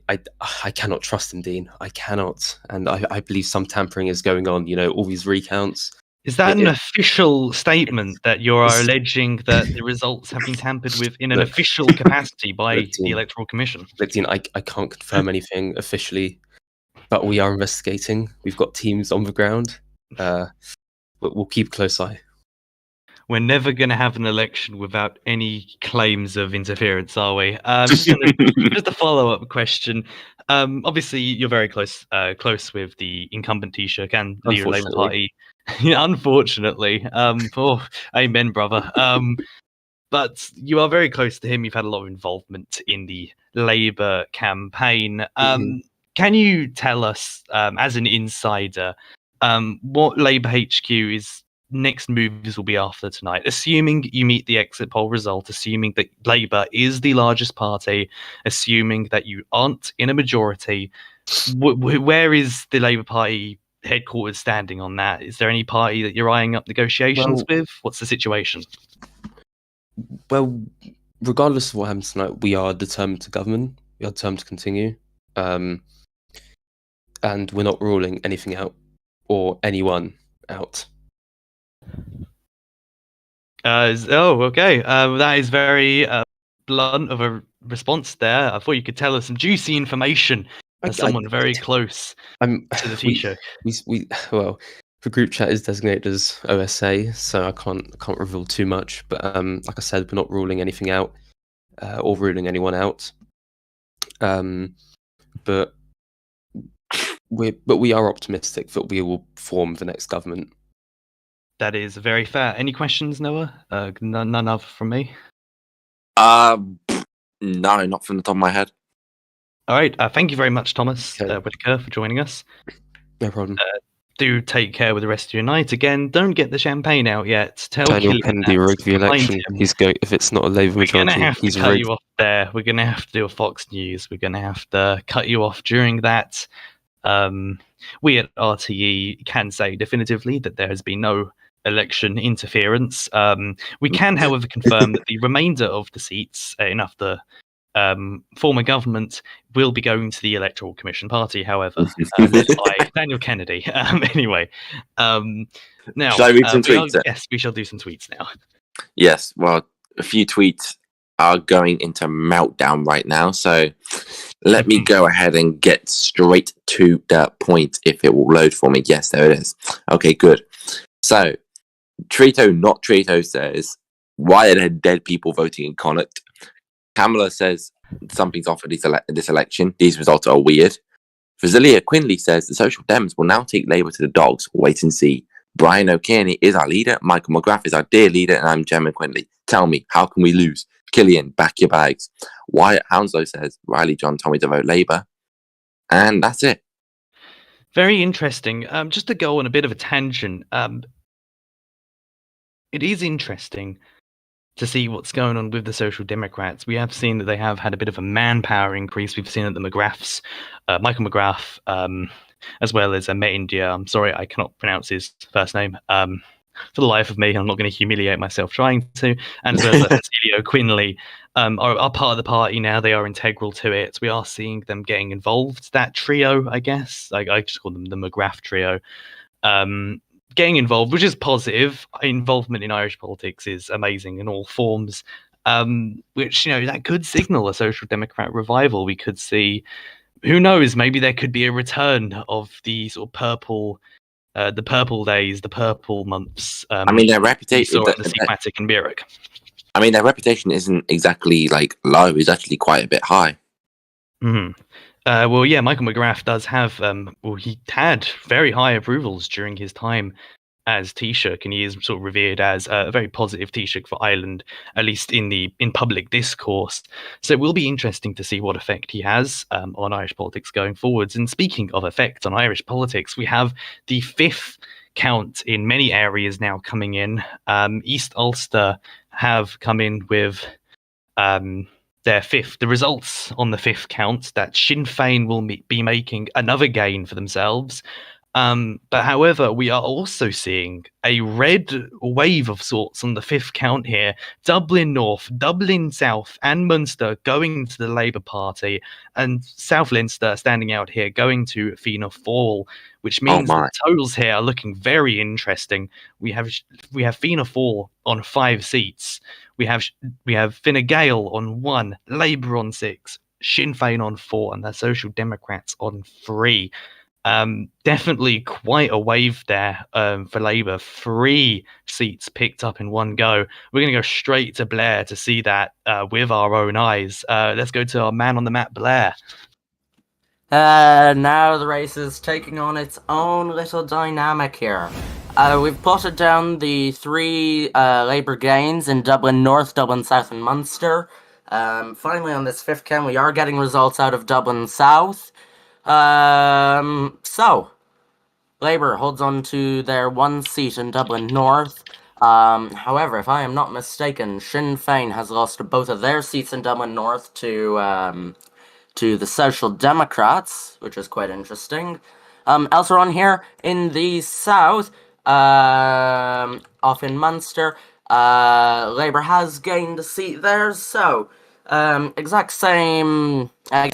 cannot trust him, Dean. I cannot. And I believe some tampering is going on, you know, all these recounts. Is that an official statement that you are alleging that the results have been tampered with in an official capacity by the Electoral Commission? Look, Dean, I can't confirm anything officially, but we are investigating. We've got teams on the ground. We'll keep a close eye. We're never going to have an election without any claims of interference, are we? Just a follow-up question. Obviously, you're very close with the incumbent Taoiseach and leader of the Labour Party. Unfortunately. Amen, brother. But you are very close to him. You've had a lot of involvement in the Labour campaign. Can you tell us, as an insider, what Labour HQ is next moves will be after tonight, assuming you meet the exit poll result, assuming that Labour is the largest party, assuming that you aren't in a majority? Where is the Labour Party headquarters standing on that? Is there any party that you're eyeing up negotiations with? What's the situation? Well, regardless of what happens tonight, we are determined to govern. We are determined to continue. And we're not ruling anything out or anyone out. Okay. That is very blunt of a response there. I thought you could tell us some juicy information as someone very close to the Taoiseach. Well, the group chat is designated as OSA, so I can't reveal too much. But like I said, we're not ruling anything out. or ruling anyone out. But we are optimistic that we will form the next government. That is very fair. Any questions, Noah? None other from me. No, not from the top of my head. All right. Thank you very much, Thomas Okay. Whitaker, for joining us. No problem. Do take care with the rest of your night. Again, don't get the champagne out yet. Tell Daniel Killian Kennedy that. rigged the Find election. him. He's going. If it's not a Labour We're going to majority, have to he's cut rigged. you off there. We're going to have to do a Fox News. We're going to have to cut you off during that. We at RTE can say definitively that there has been no election interference. We can, however, confirm that the remainder of the seats in the former government will be going to the Electoral Commission Party, however, led by Daniel Kennedy. Anyway, now, Shall I read some tweets? Yes, we shall do some tweets now. Yes, well, a few tweets are going into meltdown right now, so let me go ahead and get straight to the point if it will load for me. Yes, there it is. Okay, good. So, Trito Not Trito says, why are there dead people voting in Connaught? Kamala says something's off at this election. These results are weird. Fazilia Quinley says the Social Dems will now take Labour to the dogs. Wait and see. Brian O'Kearney is our leader. Michael McGrath is our dear leader. And I'm Gemma Quinley. Tell me, how can we lose? Killian, back your bags. Wyatt Hounslow says Riley John told me to vote Labour. And that's it. Very interesting. Just to go on a bit of a tangent, it is interesting to see what's going on with the Social Democrats. We have seen that they have had a bit of a manpower increase. We've seen that the McGraths, Michael McGrath, as well as Met India. I'm sorry, I cannot pronounce his first name. For the life of me, I'm not going to humiliate myself trying to. And as well as Cecilio Quinley are part of the party now. They are integral to it. We are seeing them getting involved. That trio, I guess, I just call them the McGrath trio. Getting involved, which is positive. Involvement in Irish politics is amazing in all forms, which, that could signal a Social Democrat revival. We could see, who knows, maybe there could be a return of the sort of purple, the purple days, the purple months. I mean, their reputation, the Seamatic and Birik. I mean, their reputation isn't exactly low; it's actually quite a bit high. Mm-hmm. Well, yeah, Michael McGrath does have, he had very high approvals during his time as Taoiseach, and he is sort of revered as a very positive Taoiseach for Ireland, at least in public discourse. So it will be interesting to see what effect he has on Irish politics going forwards. And speaking of effect on Irish politics, we have the 5th count in many areas now coming in. East Ulster have come in with their 5th. The results on the 5th count that Sinn Féin will be making another gain for themselves. But however, we are also seeing a red wave of sorts on the 5th count here. Dublin North, Dublin South, and Munster going to the Labour Party, and South Leinster standing out here going to Fianna Fáil, which means the totals here are looking very interesting. We have Fianna Fáil on 5 seats. We have Fine Gael on 1, Labour on 6, Sinn Féin on 4, and the Social Democrats on 3. Definitely quite a wave there for Labour. 3 seats picked up in one go. We're going to go straight to Blair to see that with our own eyes. Let's go to our man on the map, Blair. Now the race is taking on its own little dynamic here. We've plotted down the 3 Labour gains in Dublin North, Dublin South, and Munster. Finally, on this 5th count, we are getting results out of Dublin South. So, Labour holds on to their 1 seat in Dublin North. However, if I am not mistaken, Sinn Féin has lost both of their seats in Dublin North to the Social Democrats, which is quite interesting. Elsewhere on here, in the south, off in Munster, Labour has gained a seat there, so exact same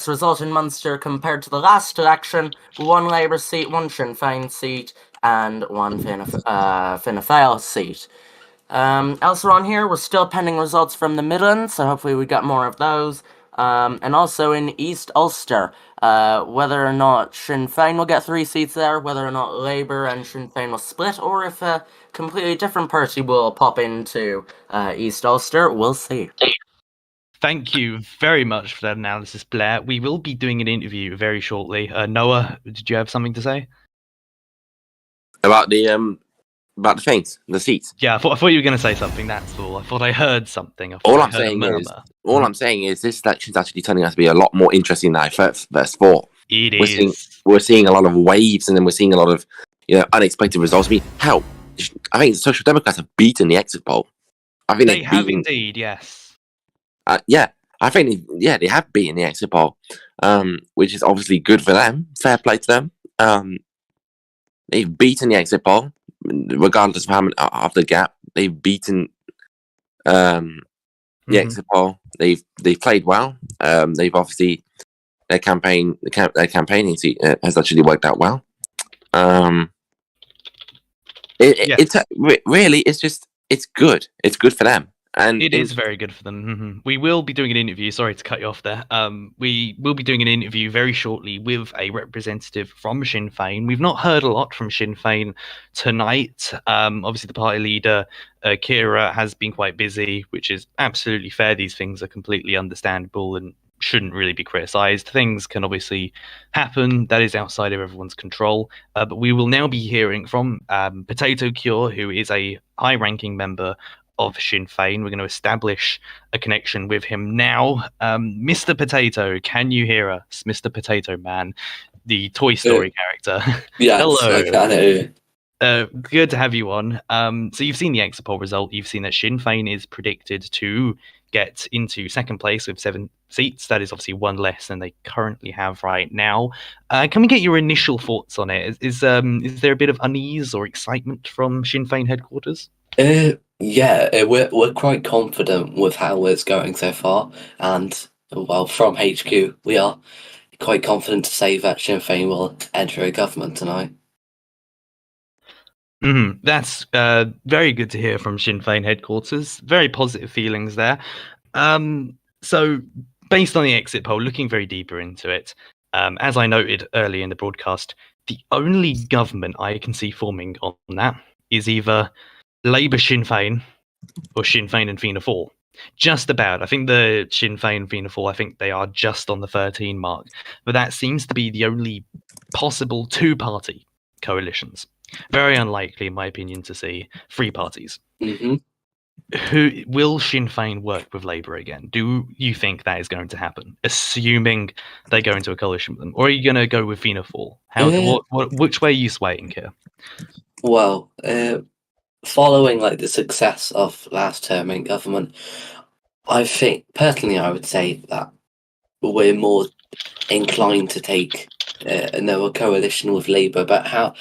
result in Munster compared to the last election. 1 Labour seat, 1 Sinn Féin seat, and 1 Fianna Fáil seat. Elsewhere on here, we're still pending results from the Midlands, so hopefully we get more of those. And also in East Ulster, whether or not Sinn Féin will get 3 seats there, whether or not Labour and Sinn Féin will split, or if a completely different party will pop into East Ulster, we'll see. Thank you very much for that analysis, Blair. We will be doing an interview very shortly. Noah, did you have something to say? About the things, the seats. Yeah, I thought you were going to say something. That's all. I thought I heard something. I thought All I I'm heard a saying is, murmur. I'm saying is, this election's actually turning out to be a lot more interesting than I first thought. It We're is. we're seeing a lot of waves, and then we're seeing a lot of unexpected results. I mean, hell, I think the Social Democrats have beaten the exit poll. I think They have indeed, yes. yeah, I think they have beaten the exit poll, which is obviously good for them. Fair play to them. They've beaten the exit poll, regardless of how many of the gap. They've beaten the exit poll. They've played well. They've obviously their campaigning has actually worked out well. It's really it's good. It's good for them. And it is very good for them. We will be doing an interview. Sorry to cut you off there. We will be doing an interview very shortly with a representative from Sinn Féin. We've not heard a lot from Sinn Féin tonight. Obviously, the party leader, Kira, has been quite busy, which is absolutely fair. These things are completely understandable and shouldn't really be criticised. Things can obviously happen. That is outside of everyone's control. But we will now be hearing from Potato Cure, who is a high-ranking member of Sinn Féin. We're going to establish a connection with him now. Mr. Potato, can you hear us? Mr. Potato Man, the Toy Story character. Yes, Hello. I can hear you. Good to have you on. So you've seen the exit poll result. You've seen that Sinn Féin is predicted to get into second place with 7 seats. That is obviously one less than they currently have right now. Can we get your initial thoughts on it? Is there a bit of unease or excitement from Sinn Féin headquarters? Yeah, we're quite confident with how it's going so far, and well, from HQ, we are quite confident to say that Sinn Féin will enter a government tonight. That's very good to hear from Sinn Féin headquarters. Very positive feelings there. So, based on the exit poll, looking very deeper into it, as I noted early in the broadcast, the only government I can see forming on that is either Labour Sinn Féin or Sinn Féin and Fianna Fáil. Just about. I think the Sinn Féin and Fianna Fáil, I think they are just on the 13 mark. But that seems to be the only possible two-party coalitions. Very unlikely, in my opinion, to see 3 parties. Mm-hmm. Who will Sinn Féin work with Labour again? Do you think that is going to happen, assuming they go into a coalition with them, or are you going to go with Fianna Fáil? Which way are you swaying here? Well, following like the success of last term in government, I think personally I would say that we're more inclined to take another coalition with Labour, but how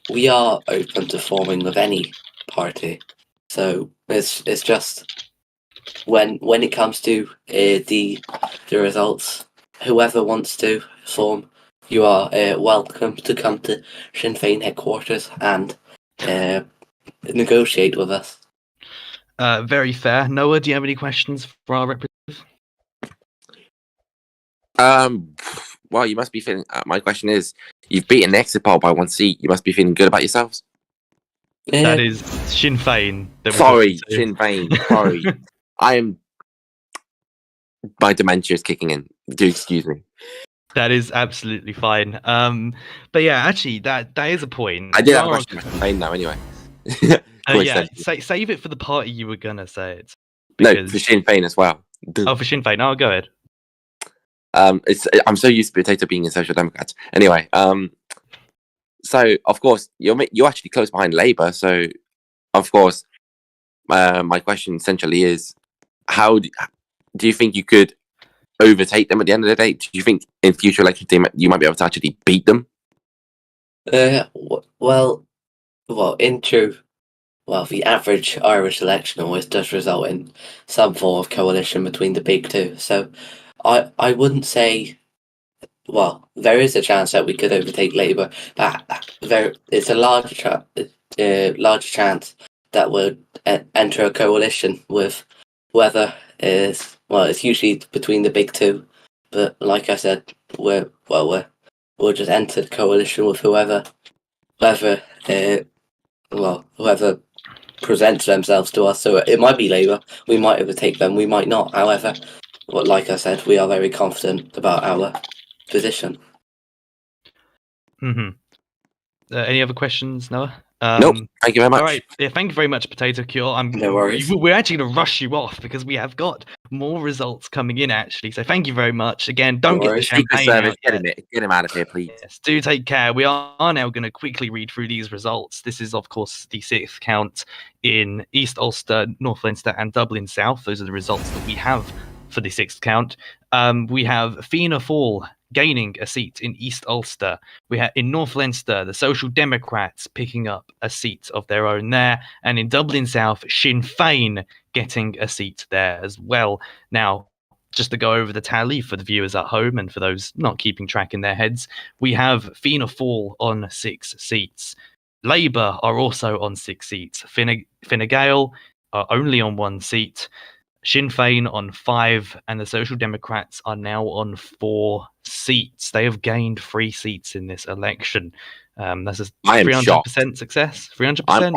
we are open to forming with any party. So it's just when it comes to the results, whoever wants to form, you are welcome to come to Sinn Féin headquarters and negotiate with us. Very fair. Noah, do you have any questions for our representative? Well, you must be feeling. My question is, you've beaten the exit poll by 1 seat. You must be feeling good about yourselves. That is Sinn Féin. Sorry, Sinn Féin. Sorry, I am. My dementia is kicking in. Do excuse me. That is absolutely fine. But yeah, actually, that is a point. I did have a question for Sinn Féin now, anyway. Yeah, save it for the party you were gonna say it. No, for Sinn Féin as well. Oh, for Sinn Féin. Oh, go ahead. I'm so used to Potato being in Social Democrats. Anyway, so of course you're actually close behind Labour. So of course, my question essentially is, how do you think you could overtake them at the end of the day? Do you think in future elections you might be able to actually beat them? Well, in truth, the average Irish election always does result in some form of coalition between the big two. So I wouldn't say. Well, there is a chance that we could overtake Labour, but it's a large chance that we'll enter a coalition with whoever is. Well, it's usually between the big two, but like I said, we'll just enter the coalition with whoever presents themselves to us. So it might be Labour. We might overtake them. We might not. However, well, like I said, we are very confident about our position. Mm-hmm. Any other questions, Noah? Nope. Thank you very much. All right. Yeah, thank you very much, Potato Cure. No worries. We're actually going to rush you off because we have got more results coming in, actually. So thank you very much. Again, don't get the worries. Secret champagne Service, out yet. get him out of here, please. Yes, do take care. We are now going to quickly read through these results. This is, of course, the 6th count in East Ulster, North Leinster, and Dublin South. Those are the results that we have for the 6th count. We have Fianna Fáil gaining a seat in East Ulster. We have in North Leinster, the Social Democrats picking up a seat of their own there, and in Dublin South, Sinn Féin getting a seat there as well. Now, just to go over the tally for the viewers at home and for those not keeping track in their heads, we have Fianna Fáil on 6 seats. Labour are also on 6 seats. Fine Gael are only on 1 seat. Sinn Féin on 5, and the Social Democrats are now on 4 seats. They have gained 3 seats in this election. That's a 300% success. 300%. I'm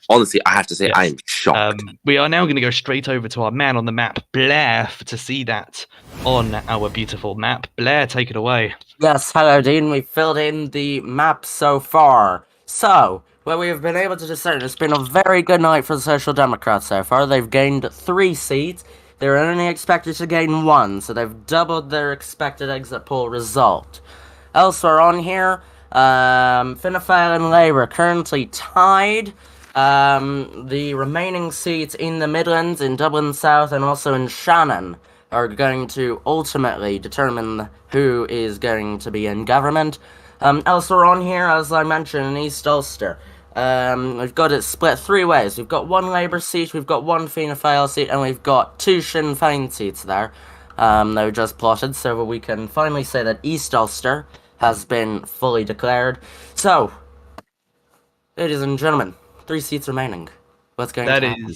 honestly, I have to say, Yes. I am shocked. We are now going to go straight over to our man on the map, Blair, to see that on our beautiful map. Blair, take it away. Yes, hello, Dean. We've filled in the map so far. So, what we have been able to discern, it's been a very good night for the Social Democrats so far. They've gained 3 seats. They were only expected to gain 1, so they've doubled their expected exit poll result. Elsewhere on here, Fianna Fáil and Labour currently tied. The remaining seats in the Midlands, in Dublin South, and also in Shannon are going to ultimately determine who is going to be in government. Elsewhere on here, as I mentioned, in East Ulster, we've got it split 3 ways. We've got 1 Labour seat, we've got 1 Fianna Fáil seat, and we've got 2 Sinn Féin seats there. They were just plotted, so we can finally say that East Ulster has been fully declared. So, ladies and gentlemen, 3 seats remaining. What's going to happen?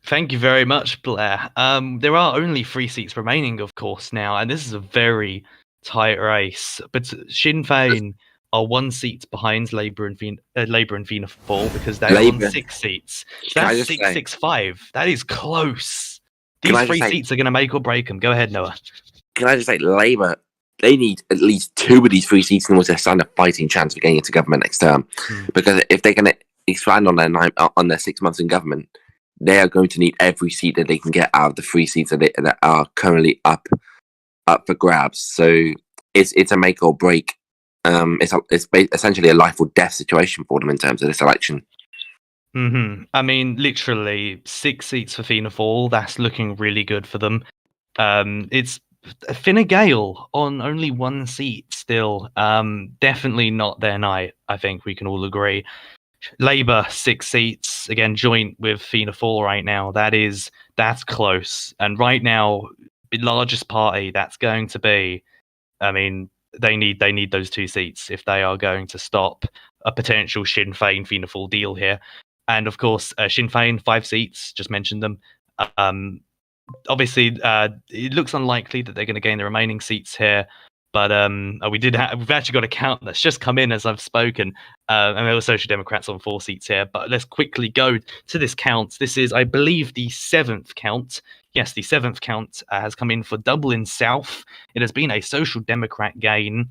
Thank you very much, Blair. There are only 3 seats remaining, of course, now, and this is a very tight race. But Sinn Féin are 1 seat behind Labour and Fianna Fáil because they're on 6 seats. So that's 6-6-5. That is close. These 3 seats are going to make or break them. Go ahead, Noah. Can I just say, Labour, they need at least 2 of these 3 seats in order to stand a fighting chance of getting into government next term. Because if they're going to expand on their 6 months in government, they are going to need every seat that they can get out of the 3 seats that are currently up for grabs. So it's a make or break. It's essentially a life or death situation for them in terms of this election. I mean, literally 6 seats for Fianna Fáil. That's looking really good for them. It's Fine Gael on only 1 seat still. Definitely not their night. I think we can all agree. Labour 6 seats again, joint with Fianna Fáil right now. That's close. And right now, the largest party that's going to be. I mean, they need those 2 seats if they are going to stop a potential Sinn Féin Fianna Fáil deal here. And of course, Sinn Féin 5 seats. Just mentioned them. Obviously, it looks unlikely that they're going to gain the remaining seats here. But we've actually got a count that's just come in as I've spoken. And there were Social Democrats on 4 seats here. But let's quickly go to this count. This is, I believe, the 7th count. Yes, the 7th count has come in for Dublin South. It has been a Social Democrat gain.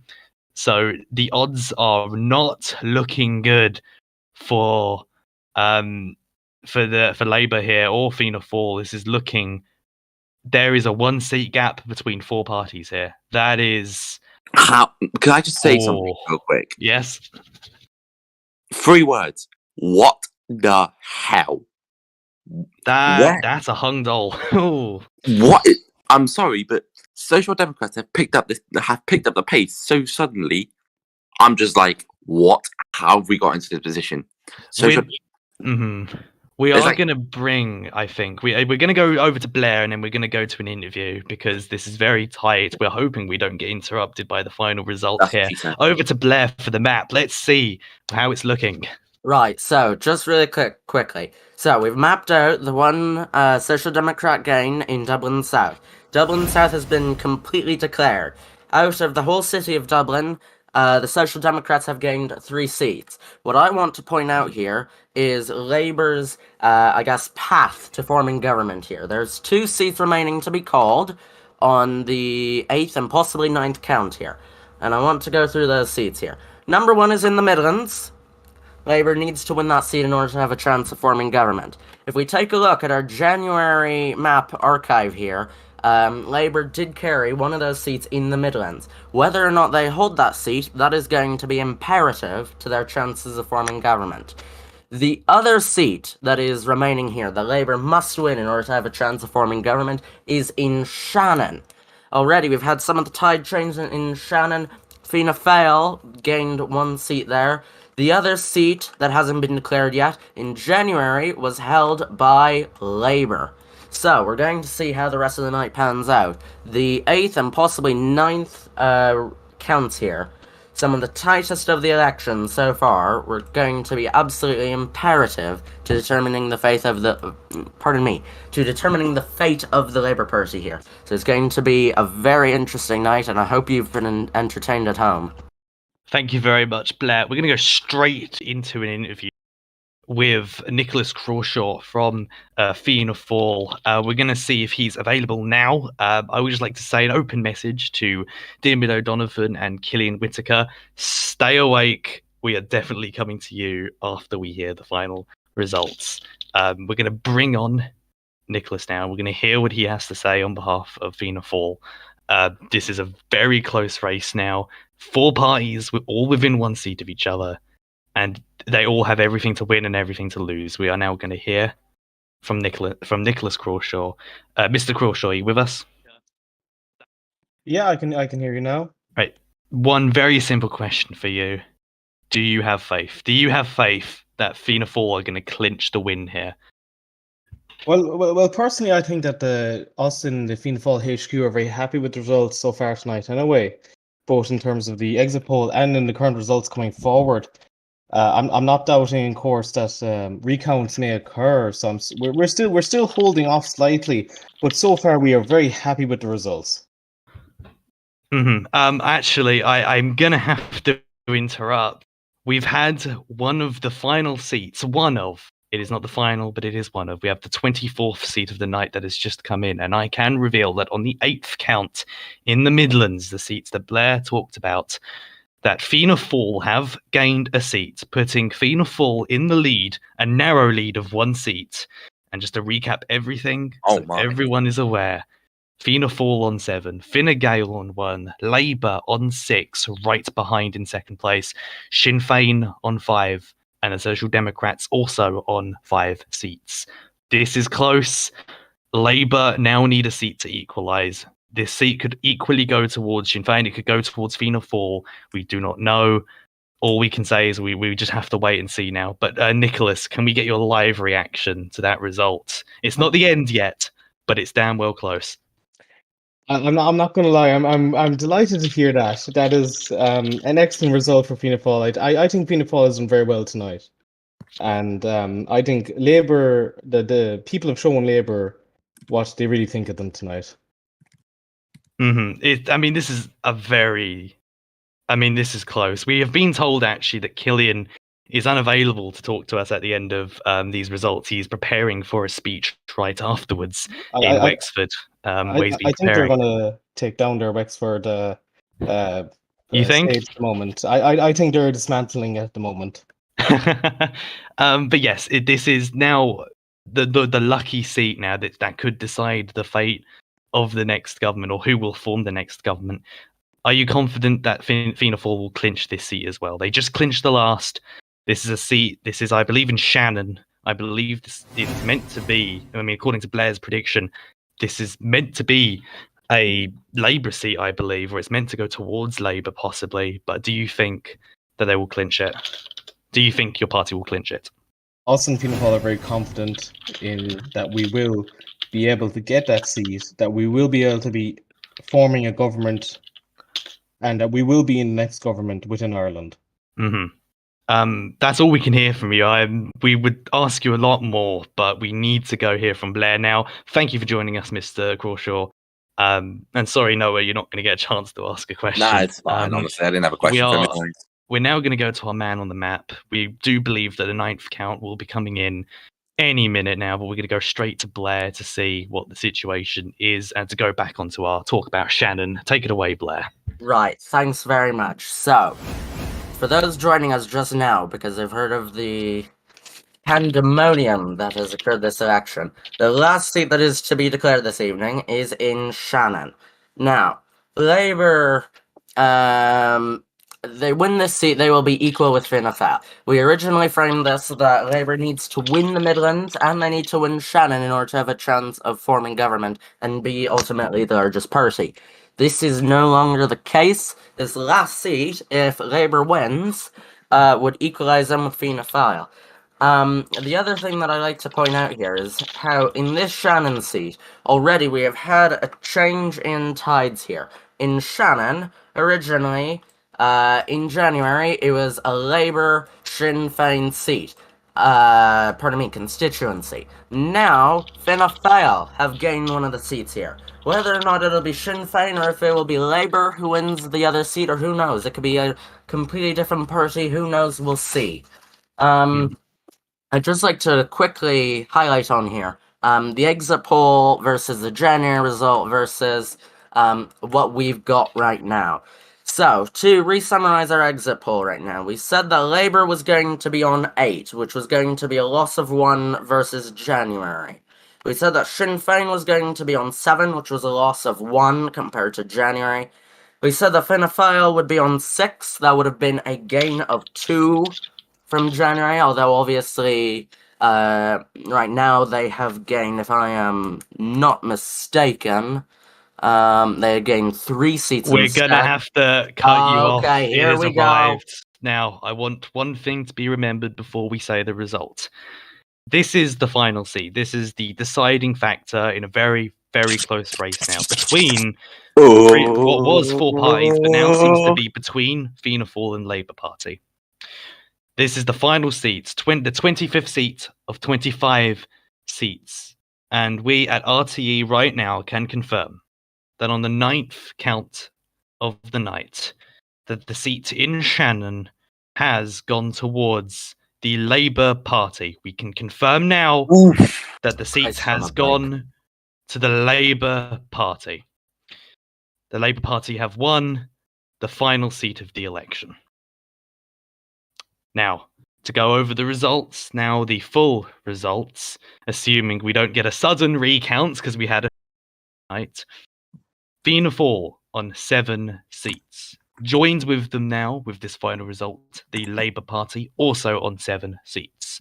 So the odds are not looking good for Labour here or Fianna Fáil. This is looking. There is a 1 seat gap between 4 parties here. That is. How? Can I just say something real quick? Yes. 3 words. What the hell? That's a hung doll. What? I'm sorry, but Social Democrats have picked up the pace so suddenly. I'm just like, what? How have we got into this position? We are going to bring, I think, we're going to go over to Blair and then we're going to go to an interview because this is very tight. We're hoping we don't get interrupted by the final result here. Over to Blair for the map. Let's see how it's looking. Right, so just really quickly. So we've mapped out the 1 Social Democrat gain in Dublin South. Dublin South has been completely declared. Out of the whole city of Dublin, the Social Democrats have gained 3 seats. What I want to point out here is Labour's, path to forming government here. There's 2 seats remaining to be called. on the 8th and possibly 9th count here. And I want to go through those seats here. Number 1 is in the Midlands. Labour needs to win that seat in order to have a chance of forming government. If we take a look at our January map archive here, Labour did carry one of those seats in the Midlands. Whether or not they hold that seat, that is going to be imperative to their chances of forming government. The other seat that is remaining here, that Labour must win in order to have a chance of forming government, is in Shannon. Already, we've had some of the tide trains in Shannon. Fianna Fáil gained 1 seat there. The other seat that hasn't been declared yet in January was held by Labour. So, we're going to see how the rest of the night pans out. The 8th and possibly 9th counts here, some of the tightest of the elections so far, were going to be absolutely imperative to determining the fate of the... determining the fate of the Labour Party here. So it's going to be a very interesting night, and I hope you've been entertained at home. Thank you very much, Blair. We're going to go straight into an interview with Nicholas Crawshaw from Fianna Fáil. We're going to see if he's available now. I would just like to say an open message to Diarmuid O'Donovan and Cillian Whitaker. Stay awake. We are definitely coming to you after we hear the final results. We're going to bring on Nicholas now. We're going to hear what he has to say on behalf of Fianna Fáil. This is a very close race now. 4 parties, we're all within 1 seat of each other, and they all have everything to win and everything to lose. We are now going to hear from Nicholas Crawshaw. Mr. Crawshaw, are you with us? Yeah, I can hear you now. Right. One very simple question for you. Do you have faith? Do you have faith that Fianna Fáil are going to clinch the win here? Well, personally, I think that us in the Fianna Fáil HQ are very happy with the results so far tonight, in a way, both in terms of the exit poll and in the current results coming forward. I'm not doubting, of course, that recounts may occur. So we're still holding off slightly, but so far we are very happy with the results. Actually, I'm gonna have to interrupt. We've had one of the final seats. It is not the final, but it is one of. We have the 24th seat of the night that has just come in, and I can reveal that on the 8th count in the Midlands, the seats that Blair talked about, that Fianna Fáil have gained a seat, putting Fianna Fáil in the lead, a narrow lead of 1 seat. And just to recap everything, everyone is aware, Fianna Fáil on 7, Fine Gael on 1, Labour on 6, right behind in 2nd place, Sinn Féin on 5, and the Social Democrats also on 5 seats. This is close. Labour now need a seat to equalise. This seat could equally go towards Sinn Féin. It could go towards Fianna Fáil. We do not know. All we can say is we just have to wait and see now. But Nicholas, can we get your live reaction to that result? It's not the end yet, but it's damn well close. I'm not going to lie. I'm delighted to hear that. That is an excellent result for Fianna Fáil. I think Fianna Fáil has done very well tonight, and I think Labour, the people have shown Labour what they really think of them tonight. This is close. We have been told actually that Cillian is unavailable to talk to us at the end of these results. He's preparing for a speech right afterwards in Wexford. I think they're going to take down their Wexford you think? stage at the moment. I think they're dismantling at the moment. But yes, this is now the lucky seat now that could decide the fate of the next government, or who will form the next government. Are you confident that Fianna Fáil will clinch this seat as well? They just clinched the last. This is a seat. This is, I believe, in Shannon. I believe this is meant to be. According to Blair's prediction, this is meant to be a Labour seat, I believe, or it's meant to go towards Labour possibly. But do you think that they will clinch it? Do you think your party will clinch it? Us and Fianna Fáil are very confident in that we will be able to get that seat, that we will be able to be forming a government, and that we will be in the next government within Ireland. That's all we can hear from you. We would ask you a lot more, but we need to go hear from Blair now. Thank you for joining us, Mr. Crawshaw. And sorry, Noah, you're not going to get a chance to ask a question. Nah, it's fine. Honestly, I didn't have a question for him. We're now going to go to our man on the map. We do believe that the 9th count will be coming in any minute now, but we're going to go straight to Blair to see what the situation is and to go back onto our talk about Shannon. Take it away, Blair. Right, thanks very much. So, for those joining us just now, because they've heard of the pandemonium that has occurred this election, the last seat that is to be declared this evening is in Shannon. Now, Labour, they win this seat, they will be equal with Fianna Fáil. We originally framed this that Labour needs to win the Midlands and they need to win Shannon in order to have a chance of forming government and be ultimately the largest party. This is no longer the case. This last seat, if Labour wins, would equalise them with Fianna Fáil. The other thing that I like to point out here is how in this Shannon seat, already we have had a change in tides here. In Shannon, originally, in January, it was a Labour Sinn Féin seat. Constituency. Now, Fianna Fáil have gained one of the seats here. Whether or not it'll be Sinn Féin or if it will be Labour who wins the other seat, or who knows, it could be a completely different party, who knows, we'll see. I'd just like to quickly highlight on here, the exit poll versus the January result versus what we've got right now. So, to re-summarize our exit poll right now, we said that Labour was going to be on 8, which was going to be a loss of 1 versus January. We said that Sinn Féin was going to be on 7, which was a loss of 1 compared to January. We said that Fianna Fáil would be on 6, that would have been a gain of 2 from January, although obviously right now they have gained, if I am not mistaken, they gained 3 seats We're instead. gonna have to cut you off. Okay, here It has we arrived. Now, I want one thing to be remembered before we say the result. This is the final seat. This is the deciding factor in a very, very close race now between what was 4 parties, but now seems to be between Fianna Fáil and Labour Party. This is the final seat, the 25th seat of 25 seats. And we at RTE right now can confirm that on the 9th count of the night, that the seat in Shannon has gone towards the Labour Party. We can confirm now that the seat has gone to the Labour Party. The Labour Party have won the final seat of the election. Now, to go over the results, now the full results, assuming we don't get a sudden recount because we had a night. Fianna Fáil on 7 seats. Joined with them now with this final result, the Labour Party also on 7 seats.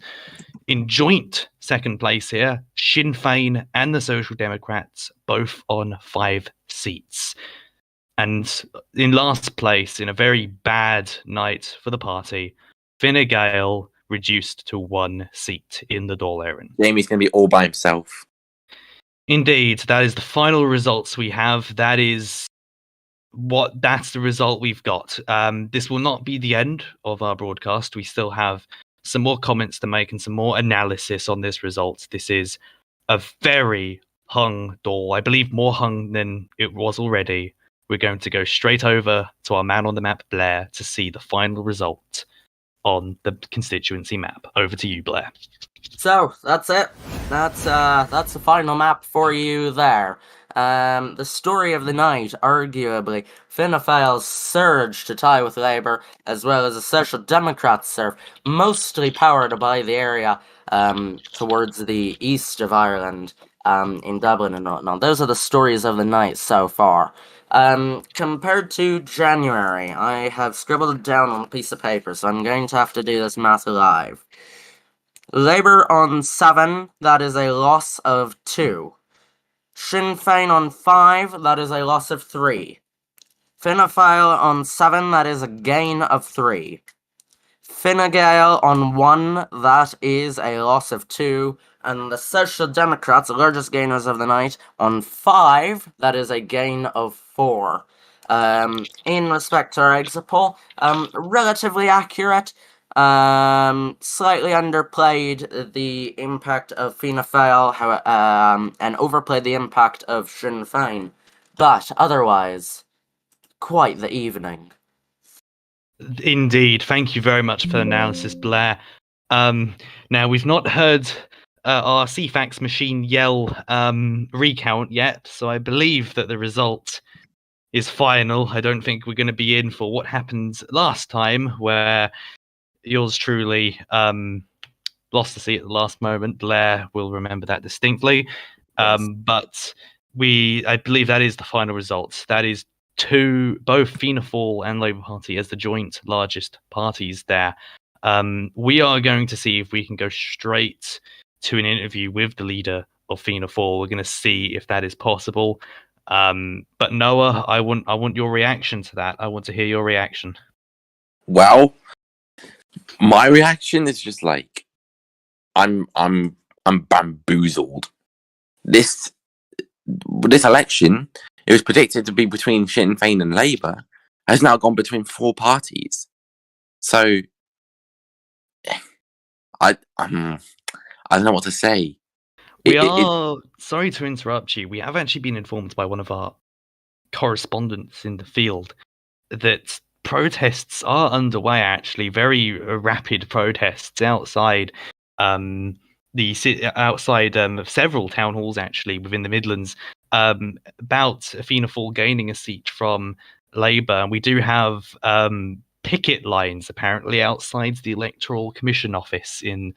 In joint second place here, Sinn Féin and the Social Democrats both on 5 seats. And in last place, in a very bad night for the party, Fine Gael reduced to 1 seat in the Dáil Éireann. Jamie's going to be all by himself. Indeed, that is the final results we have. That's the result we've got. This will not be the end of our broadcast. We still have some more comments to make and some more analysis on this result. This is a very hung Dáil. I believe more hung than it was already. We're going to go straight over to our man on the map, Blair, to see the final result on the constituency map. Over to you, Blair. So, that's it. That's the final map for you there. The story of the night, arguably, Fianna Fáil's surge to tie with Labour, as well as the Social Democrats' surge, mostly powered by the area towards the east of Ireland, in Dublin and whatnot. Those are the stories of the night so far. Compared to January, I have scribbled it down on a piece of paper, so I'm going to have to do this math live. Labour on 7, that is a loss of 2. Sinn Féin on 5, that is a loss of 3. Fianna Fáil on 7, that is a gain of 3. Fine Gael on 1, that is a loss of 2. And the Social Democrats, the largest gainers of the night, on 5, that is a gain of 4. In respect to our exit poll, relatively accurate. Slightly underplayed the impact of Fianna Fáil, and overplayed the impact of Sinn Féin. But otherwise, quite the evening. Indeed. Thank you very much for the analysis, Blair. Now, we've not heard our CFAX machine yell recount yet, so I believe that the result is final. I don't think we're going to be in for what happened last time, where yours truly lost the seat at the last moment. Blair will remember that distinctly. Yes. But I believe that is the final result. That is both Fianna Fáil and Labour Party as the joint largest parties there. We are going to see if we can go straight to an interview with the leader of Fianna Fáil. We're going to see if that is possible. But Noah, I want your reaction to that. I want to hear your reaction. Well, my reaction is just like I'm bamboozled. This election, it was predicted to be between Sinn Féin and Labour, has now gone between 4 parties. So I don't know what to say. Sorry to interrupt you. We have actually been informed by one of our correspondents in the field that protests are underway, actually, very rapid protests outside outside of several town halls, actually, within the Midlands, about Fianna Fáil gaining a seat from Labour. And we do have picket lines, apparently, outside the Electoral Commission office in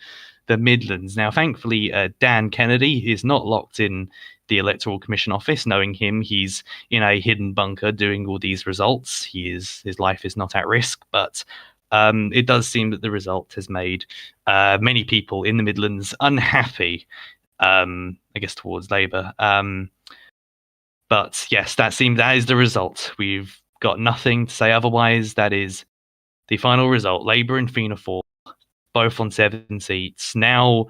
the Midlands. Now, thankfully, Dan Kennedy is not locked in the Electoral Commission office. Knowing him, he's in a hidden bunker doing all these results. His life is not at risk, but it does seem that the result has made many people in the Midlands unhappy, I guess, towards Labour. But yes, that is the result. We've got nothing to say otherwise. That is the final result. Labour and Fianna Fáil, both on 7 seats. Now,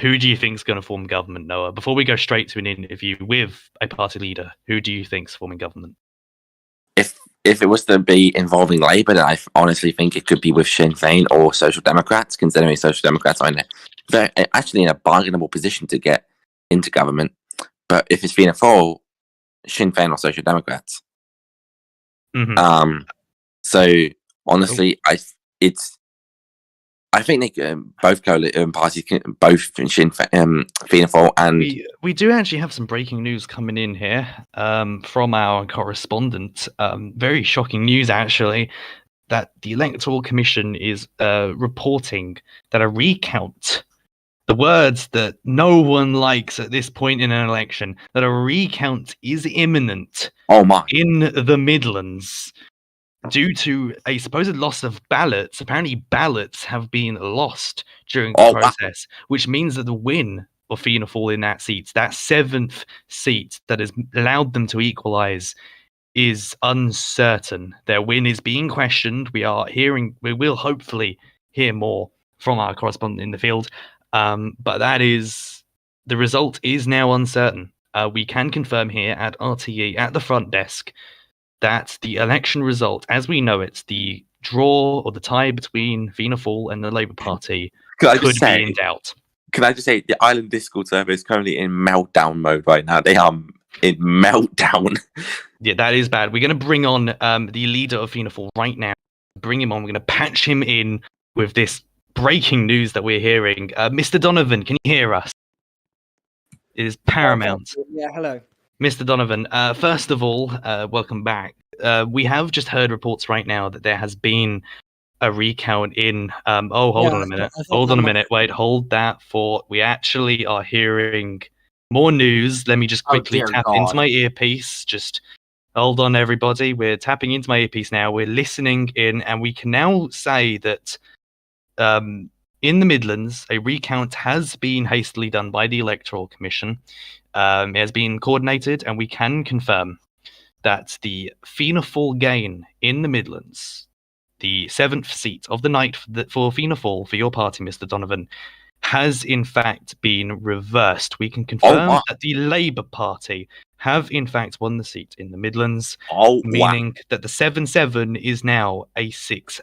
who do you think is going to form government, Noah? Before we go straight to an interview with a party leader, who do you think is forming government? If it was to be involving Labour, then I honestly think it could be with Sinn Féin or Social Democrats, considering Social Democrats are actually in a bargainable position to get into government. But if it's Fianna Fáil, Sinn Féin or Social Democrats. Mm-hmm. So honestly, I think they both parties, both Fianna Fáil and we do actually have some breaking news coming in here from our correspondent. Very shocking news, actually, that the Electoral Commission is reporting that a recount, the words that no one likes at this point in an election, that a recount is imminent. Oh my! In the Midlands. Due to a supposed loss of ballots, apparently ballots have been lost during the process, which means that the win of Fianna Fáil in that seat, that 7th seat that has allowed them to equalise, is uncertain. Their win is being questioned. We will hopefully hear more from our correspondent in the field, but the result is now uncertain. We can confirm here at RTE, at the front desk, that the election result, as we know it, the draw or the tie between Fianna Fáil and the Labour Party, could be in doubt. Can I just say, the Island Discord server is currently in meltdown mode right now. They are in meltdown. Yeah, that is bad. We're going to bring on the leader of Fianna Fáil right now. Bring him on. We're going to patch him in with this breaking news that we're hearing. Mr. Donovan, can you hear us? It is paramount. Yeah, hello. Mr. Donovan, first of all, welcome back. We have just heard reports right now that there has been a recount in... hold on a minute. Hold on a minute. Wait, hold that thought. We actually are hearing more news. Let me just quickly tap into my earpiece. Just hold on, everybody. We're tapping into my earpiece now. We're listening in, and we can now say that in the Midlands, a recount has been hastily done by the Electoral Commission. It has been coordinated, and we can confirm that the Fianna Fáil gain in the Midlands, the 7th seat of the night for Fianna Fáil, for your party, Mr. Donovan, has in fact been reversed. We can confirm that the Labour Party have in fact won the seat in the Midlands, meaning that the 7-7 is now a 6-8.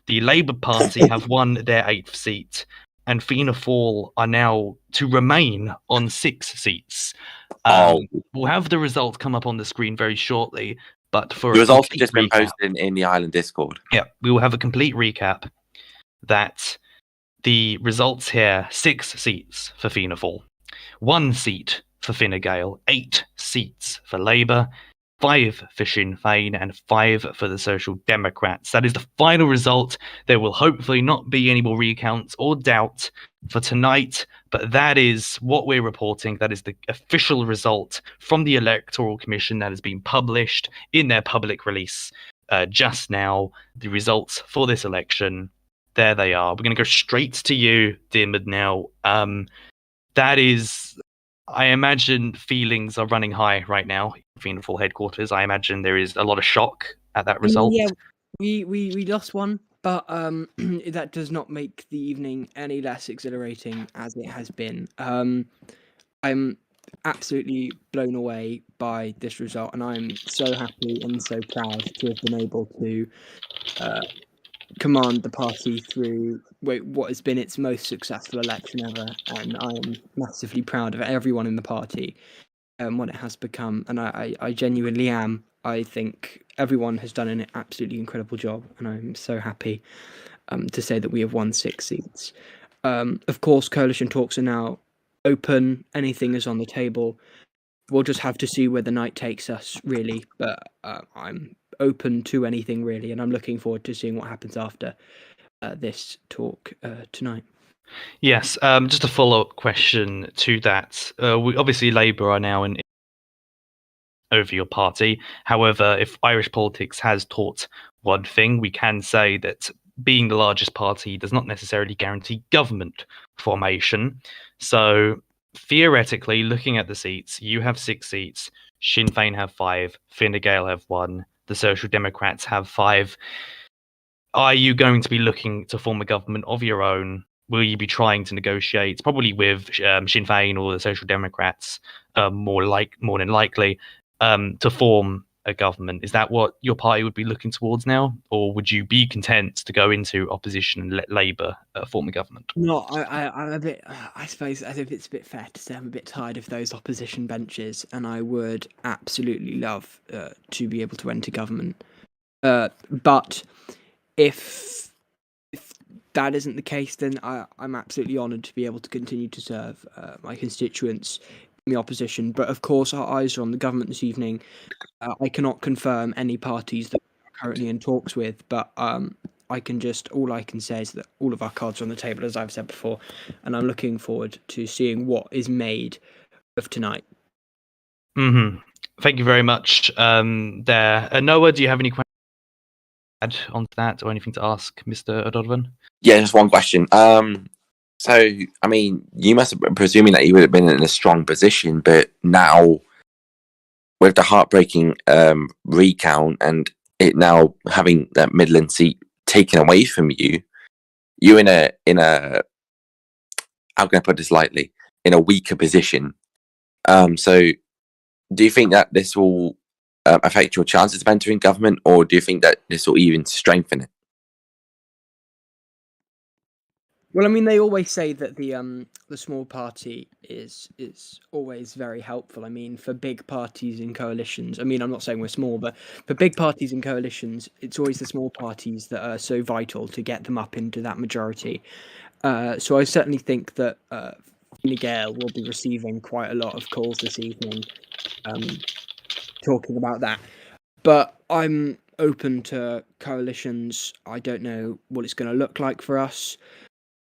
The Labour Party have won their 8th seat, and Fianna Fáil are now to remain on 6 seats. We'll have the result come up on the screen very shortly, but for the results have just been posted in the Island Discord. Yeah, we will have a complete recap that the results here: 6 seats for Fianna Fáil, 1 seat for Fine Gael, 8 seats for Labour, 5 for Sinn Féin, and 5 for the Social Democrats. That is the final result. There will hopefully not be any more recounts or doubt for tonight, but that is what we're reporting. That is the official result from the Electoral Commission that has been published in their public release just now. The results for this election, there they are. We're going to go straight to you, Diarmuid, now. That is, I imagine feelings are running high right now in Fianna Fáil headquarters. I imagine there is a lot of shock at that result. Yeah, we lost one, but that does not make the evening any less exhilarating as it has been. I'm absolutely blown away by this result, and I'm so happy and so proud to have been able to command the party through what has been its most successful election ever, and I am massively proud of everyone in the party and what it has become, and I genuinely am. I think everyone has done an absolutely incredible job, and I'm so happy to say that we have won 6 seats. Of course, coalition talks are now open. Anything is on the table. We'll just have to see where the night takes us, really. But I'm open to anything, really, and I'm looking forward to seeing what happens after this talk tonight. Yes, just a follow-up question to that. Obviously, Labour are now over your party. However, if Irish politics has taught one thing, we can say that being the largest party does not necessarily guarantee government formation. So theoretically, looking at the seats, you have 6 seats, Sinn Féin have 5, Fine Gael have 1, the Social Democrats have 5. Are you going to be looking to form a government of your own? Will you be trying to negotiate, probably with Sinn Féin or the Social Democrats, more than likely, to form a government? Is that what your party would be looking towards now, or would you be content to go into opposition and let Labour form a government? No, I'm a bit. I suppose, as if it's a bit fair to say, I'm a bit tired of those opposition benches, and I would absolutely love to be able to enter government. But if that isn't the case, then I'm absolutely honoured to be able to continue to serve my constituents in the opposition. But of course, our eyes are on the government this evening. I cannot confirm any parties that we're currently in talks with, but all I can say is that all of our cards are on the table, as I've said before, and I'm looking forward to seeing what is made of tonight. Thank you very much. There, Noah, do you have any questions to add onto that, or anything to ask Mr. O'Donovan? Yeah, just one question. So I mean, you must have been presuming that you would have been in a strong position, but now with the heartbreaking recount and it now having that Midland seat taken away from you, you're in a how can I put this lightly, in a weaker position. So do you think that this will affect your chances of entering government, or do you think that this will even strengthen it? Well, I mean, they always say that the small party is always very helpful. I mean, for big parties in coalitions, I mean, I'm not saying we're small, but for big parties in coalitions, it's always the small parties that are so vital to get them up into that majority. So I certainly think that Fine Gael will be receiving quite a lot of calls this evening talking about that. But I'm open to coalitions. I don't know what it's going to look like for us.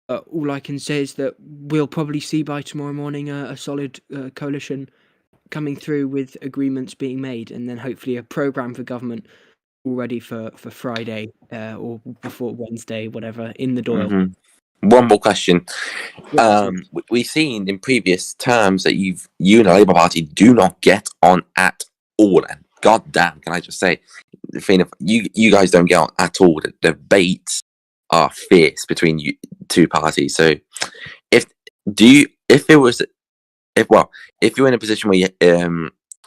All I can say is that we'll probably see by tomorrow morning a solid coalition coming through with agreements being made, and then hopefully a programme for government all ready for Friday or before Wednesday, whatever, in the Doyle. Mm-hmm. One more question. We've seen in previous terms that you and the Labour Party do not get on at all. And goddamn, can I just say, you guys don't get on at all. The debates are fierce between you two parties. So if you're in a position where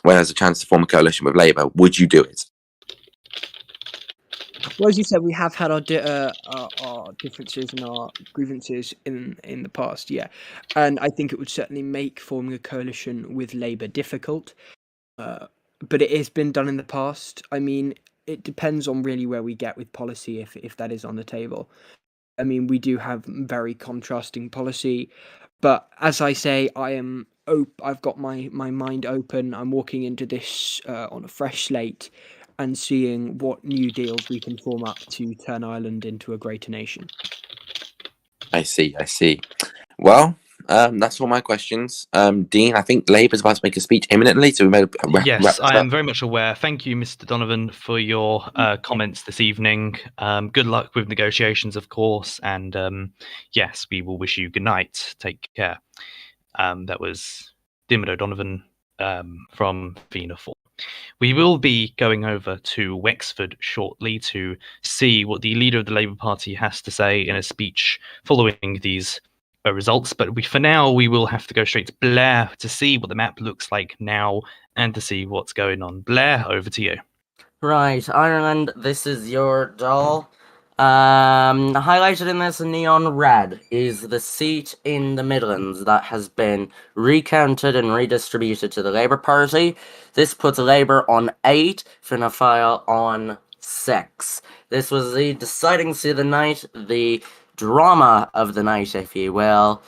there's a chance to form a coalition with Labour, would you do it? Well, as you said, we have had our differences and our grievances in the past, yeah, and I think it would certainly make forming a coalition with Labour difficult. But it has been done in the past. I mean, it depends on really where we get with policy if that is on the table. I mean, we do have very contrasting policy, but as I say, I've got my mind open. I'm walking into this on a fresh slate and seeing what new deals we can form up to turn Ireland into a greater nation. I see. Well, that's all my questions. Dean, I think Labour's about to make a speech imminently, so we may wrap Yes, this I am up. very much aware. Thank you, Mr. Donovan, for your comments this evening. Good luck with negotiations, of course, and yes, we will wish you good night. Take care. That was Diarmuid O'Donovan from Fianna Fáil. We will be going over to Wexford shortly to see what the leader of the Labour Party has to say in a speech following these results. But for now, we will have to go straight to Blair to see what the map looks like now and to see what's going on. Blair, over to you. Right, Ireland, this is your doll. Highlighted in this neon red is the seat in the Midlands that has been recounted and redistributed to the Labour Party. This puts Labour on 8, Fianna Fáil on 6. This was the deciding seat of the night, the drama of the night, if you will.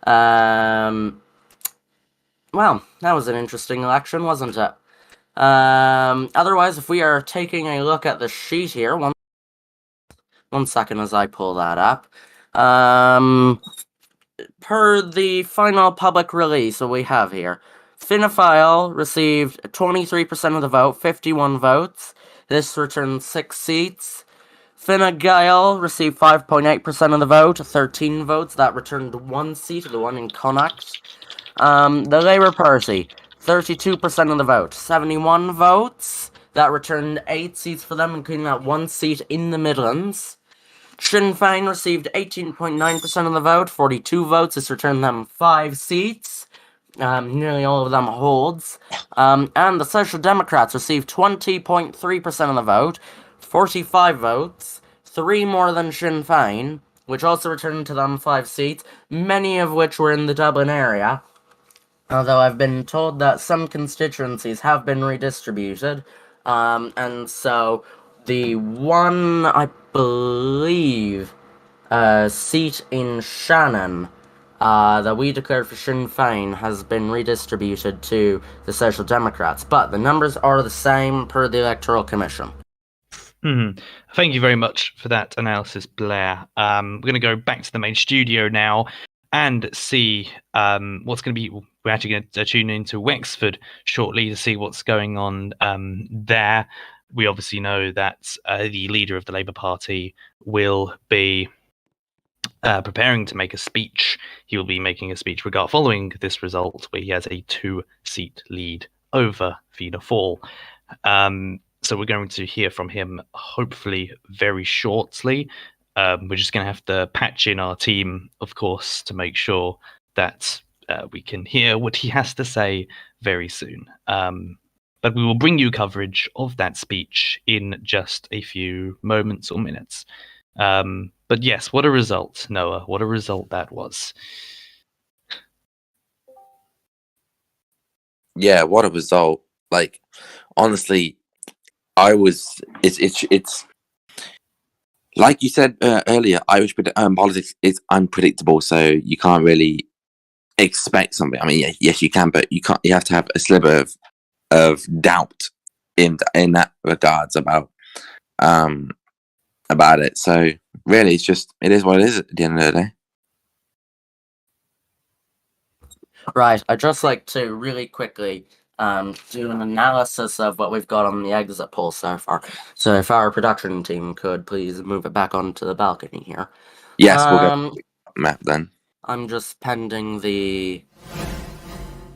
Well, that was an interesting election, wasn't it? Otherwise, if we are taking a look at the sheet here, one second as I pull that up. Per the final public release that we have here, Fianna Fáil received 23% of the vote, 51 votes. This returned 6 seats. Fine Gael received 5.8% of the vote, 13 votes. That returned 1 seat, the one in Connacht. The Labour Party, 32% of the vote, 71 votes. That returned 8 seats for them, including that 1 seat in the Midlands. Sinn Féin received 18.9% of the vote, 42 votes. This returned them 5 seats. Nearly all of them holds. And the Social Democrats received 20.3% of the vote, 45 votes, 3 more than Sinn Féin, which also returned to them 5 seats, many of which were in the Dublin area. Although I've been told that some constituencies have been redistributed, and so the one, I believe, seat in Shannon that we declared for Sinn Féin has been redistributed to the Social Democrats, but the numbers are the same per the Electoral Commission. Thank you very much for that analysis, Blair. We're going to go back to the main studio now and see what's going to be. We're actually going to tune into Wexford shortly to see what's going on there. We obviously know that the leader of the Labour Party will be preparing to make a speech. He will be making a speech following this result, where he has a 2-seat lead over Fianna Fáil. So we're going to hear from him hopefully very shortly. We're just going to have to patch in our team, of course, to make sure that we can hear what he has to say very soon. But we will bring you coverage of that speech in just a few moments or minutes. But yes, what a result, Noah. What a result that was. Yeah, what a result. Like, honestly, it's like you said earlier, Irish politics is unpredictable, so you can't really expect something. I mean, yes, you can, but you can't. You have to have a sliver of doubt in that regards about it. So really, it is what it is at the end of the day. Right, I'd just like to really quickly do an analysis of what we've got on the exit poll so far. So if our production team could please move it back onto the balcony here. Yes, we'll go map then. I'm just pending the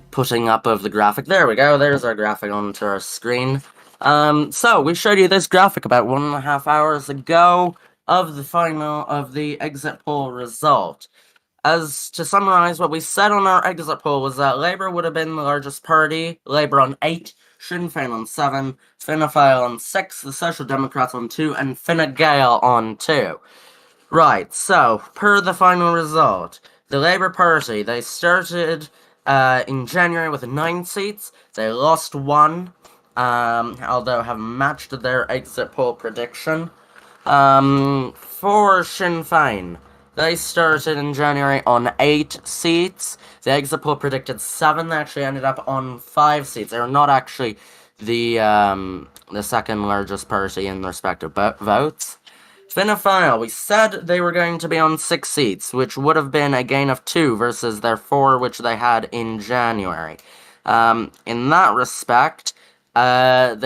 putting up of the graphic. There we go, there's our graphic onto our screen. So we showed you this graphic about 1.5 hours ago of the final of the exit poll result. As to summarize, what we said on our exit poll was that Labour would have been the largest party, Labour on 8, Sinn Féin on 7, Fianna Fáil on 6, the Social Democrats on 2, and Fine Gael on 2. Right, so, per the final result, the Labour Party, they started in January with 9 seats, they lost 1, although have matched their exit poll prediction. For Sinn Féin, They started in January on 8 seats. The exit poll predicted 7. They actually ended up on 5 seats. They were not actually the second largest party in respective votes. Fine Gael, we said they were going to be on 6 seats, which would have been a gain of 2 versus their 4 which they had in January. In that respect, the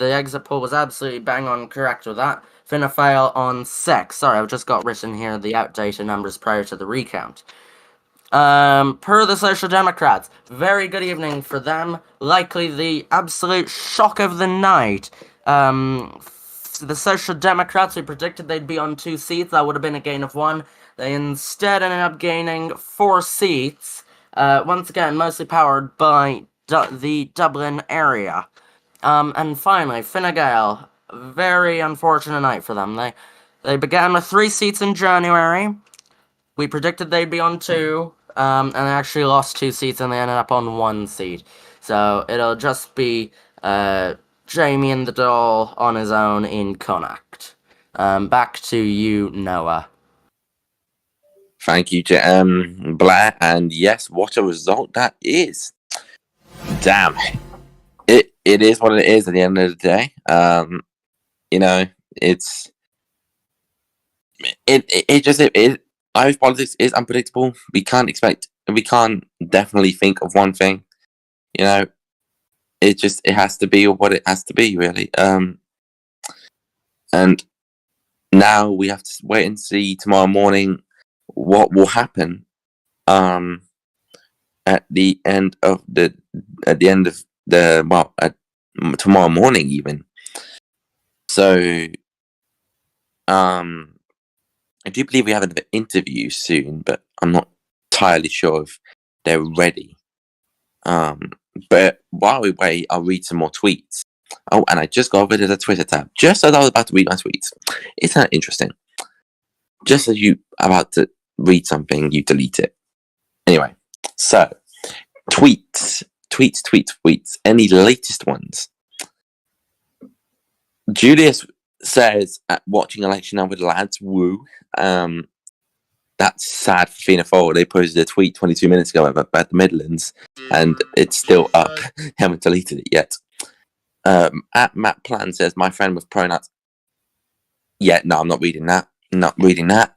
exit poll was absolutely bang on correct with that. Fine Gael on 6. Sorry, I've just got written here the outdated numbers prior to the recount. Per the Social Democrats, very good evening for them. Likely the absolute shock of the night. The Social Democrats, who predicted they'd be on 2 seats, that would have been a gain of 1. They instead ended up gaining 4 seats. Once again, mostly powered by the Dublin area. And finally, Fine Gael, very unfortunate night for them. They began with 3 seats in January. We predicted they'd be on 2, and they actually lost 2 seats and they ended up on 1 seat. So it'll just be Jamie and the Doll on his own in Connacht. Back to you, Noah. Thank you, Blair. And yes, what a result that is. Damn. It is what it is at the end of the day. Irish politics is unpredictable. We can't definitely think of one thing. It has to be what it has to be, really. And now we have to wait and see tomorrow morning what will happen. At tomorrow morning even. So, I do believe we have an interview soon, but I'm not entirely sure if they're ready. But while we wait, I'll read some more tweets. Oh, and I just got rid of the Twitter tab, just as I was about to read my tweets. Isn't that interesting? Just as you are about to read something, you delete it. Anyway, so, tweets. Any latest ones? Julius says, watching election now with lads, woo. That's sad for Fianna Fáil. They posted a tweet 22 minutes ago about the Midlands, and it's still up. They haven't deleted it yet. At Matt Plan says, my friend with pronouns. Yeah, no, I'm not reading that.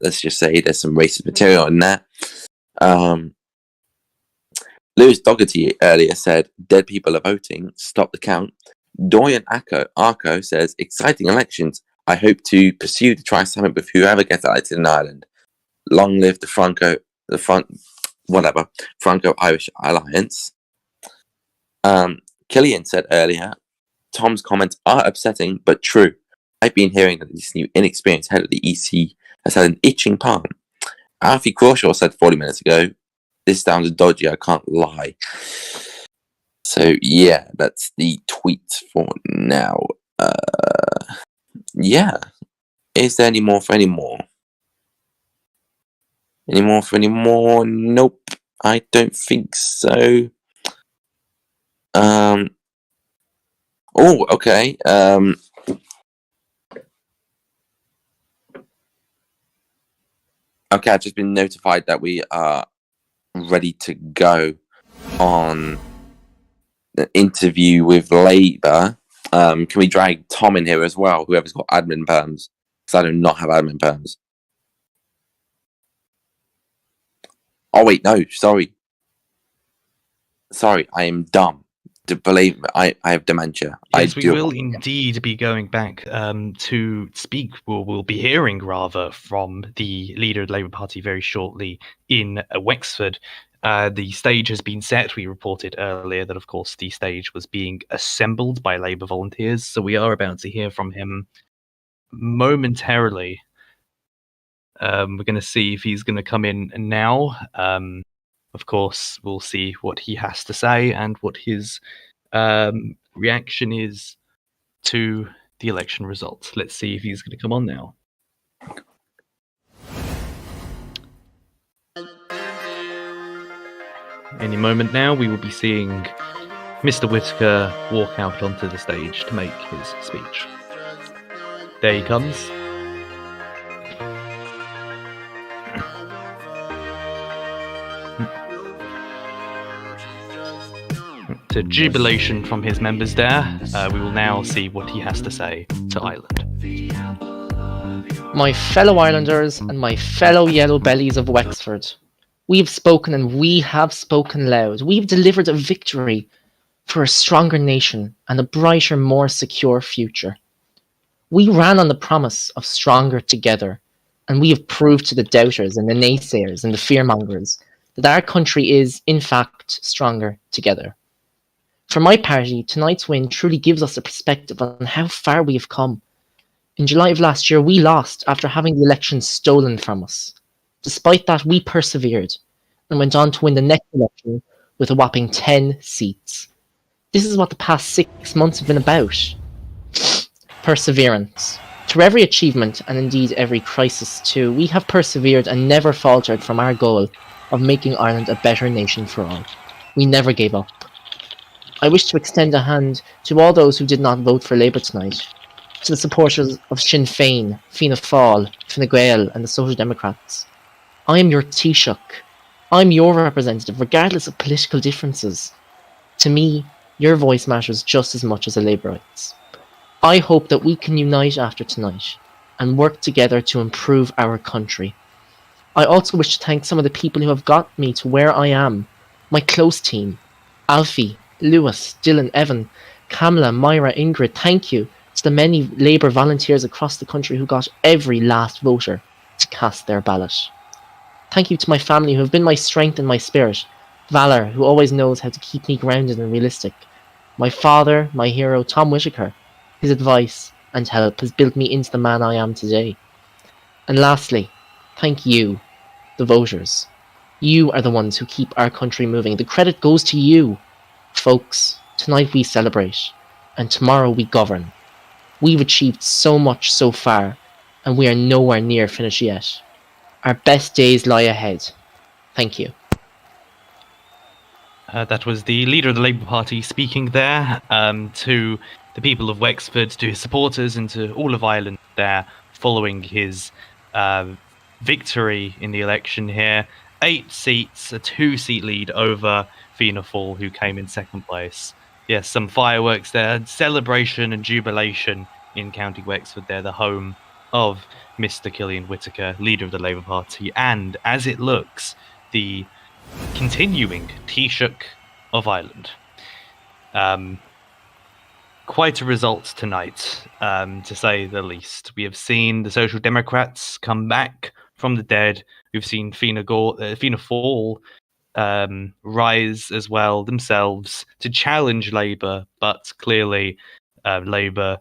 Let's just say there's some racist material in there. Lewis Dougherty earlier said, dead people are voting, stop the count. Dorian Arco says, exciting elections. I hope to pursue the Tri-Summit with whoever gets elected in Ireland. Long live the Franco-Irish Alliance. Killian said earlier, Tom's comments are upsetting, but true. I've been hearing that this new inexperienced head of the EC has had an itching palm. Alfie Crawshaw said 40 minutes ago, this sounds dodgy, I can't lie. So, yeah, that's the tweet for now. Yeah. Is there any more for any more? Any more for any more? Nope. I don't think so. Oh, okay. Okay, I've just been notified that we are ready to go on the interview with Labour. Can we drag Tom in here as well, whoever's got admin perms? Because I do not have admin perms. Oh, wait, no, sorry. Sorry, I am dumb. Believe me, I have dementia. Yes, we will indeed be going back to speak. We'll be hearing, rather, from the leader of the Labour Party very shortly in Wexford. The stage has been set. We reported earlier that, of course, the stage was being assembled by Labour volunteers. So we are about to hear from him momentarily. We're going to see if he's going to come in now. Of course, we'll see what he has to say and what his reaction is to the election results. Let's see if he's going to come on now. Any moment now, we will be seeing Mr. Whitaker walk out onto the stage to make his speech. There he comes. to jubilation from his members there. We will now see what he has to say to Ireland. My fellow Islanders and my fellow yellow bellies of Wexford, we have spoken and we have spoken loud. We have delivered a victory for a stronger nation and a brighter, more secure future. We ran on the promise of stronger together, and we have proved to the doubters and the naysayers and the fearmongers that our country is, in fact, stronger together. For my party, tonight's win truly gives us a perspective on how far we have come. In July of last year, we lost after having the election stolen from us. Despite that, we persevered and went on to win the next election with a whopping 10 seats. This is what the past 6 months have been about. Perseverance. Through every achievement, and indeed every crisis too, we have persevered and never faltered from our goal of making Ireland a better nation for all. We never gave up. I wish to extend a hand to all those who did not vote for Labour tonight, to the supporters of Sinn Féin, Fianna Fáil, Fine Gael and the Social Democrats. I am your Taoiseach. I'm your representative, regardless of political differences. To me, your voice matters just as much as a Labourite's. I hope that we can unite after tonight and work together to improve our country. I also wish to thank some of the people who have got me to where I am. My close team, Alfie, Lewis, Dylan, Evan, Kamala, Myra, Ingrid. Thank you to the many Labour volunteers across the country who got every last voter to cast their ballot. Thank you to my family who have been my strength and my spirit. Valor, who always knows how to keep me grounded and realistic. My father, my hero, Tom Whitaker. His advice and help has built me into the man I am today. And lastly, thank you, the voters. You are the ones who keep our country moving. The credit goes to you. Folks, tonight we celebrate, and tomorrow we govern. We've achieved so much so far, and we are nowhere near finished yet. Our best days lie ahead. Thank you. That was the leader of the Labour Party speaking there to the people of Wexford, to his supporters, and to all of Ireland there following his victory in the election here. 8 seats, a 2-seat lead over Fianna Fáil, who came in second place. Yes, some fireworks there, celebration and jubilation in County Wexford there, the home of Mr. Cillian Whitaker, leader of the Labour Party, and, as it looks, the continuing Taoiseach of Ireland. Quite a result tonight, to say the least. We have seen the Social Democrats come back from the dead. We've seen Fianna Fáil rise as well themselves to challenge Labour, but clearly Labour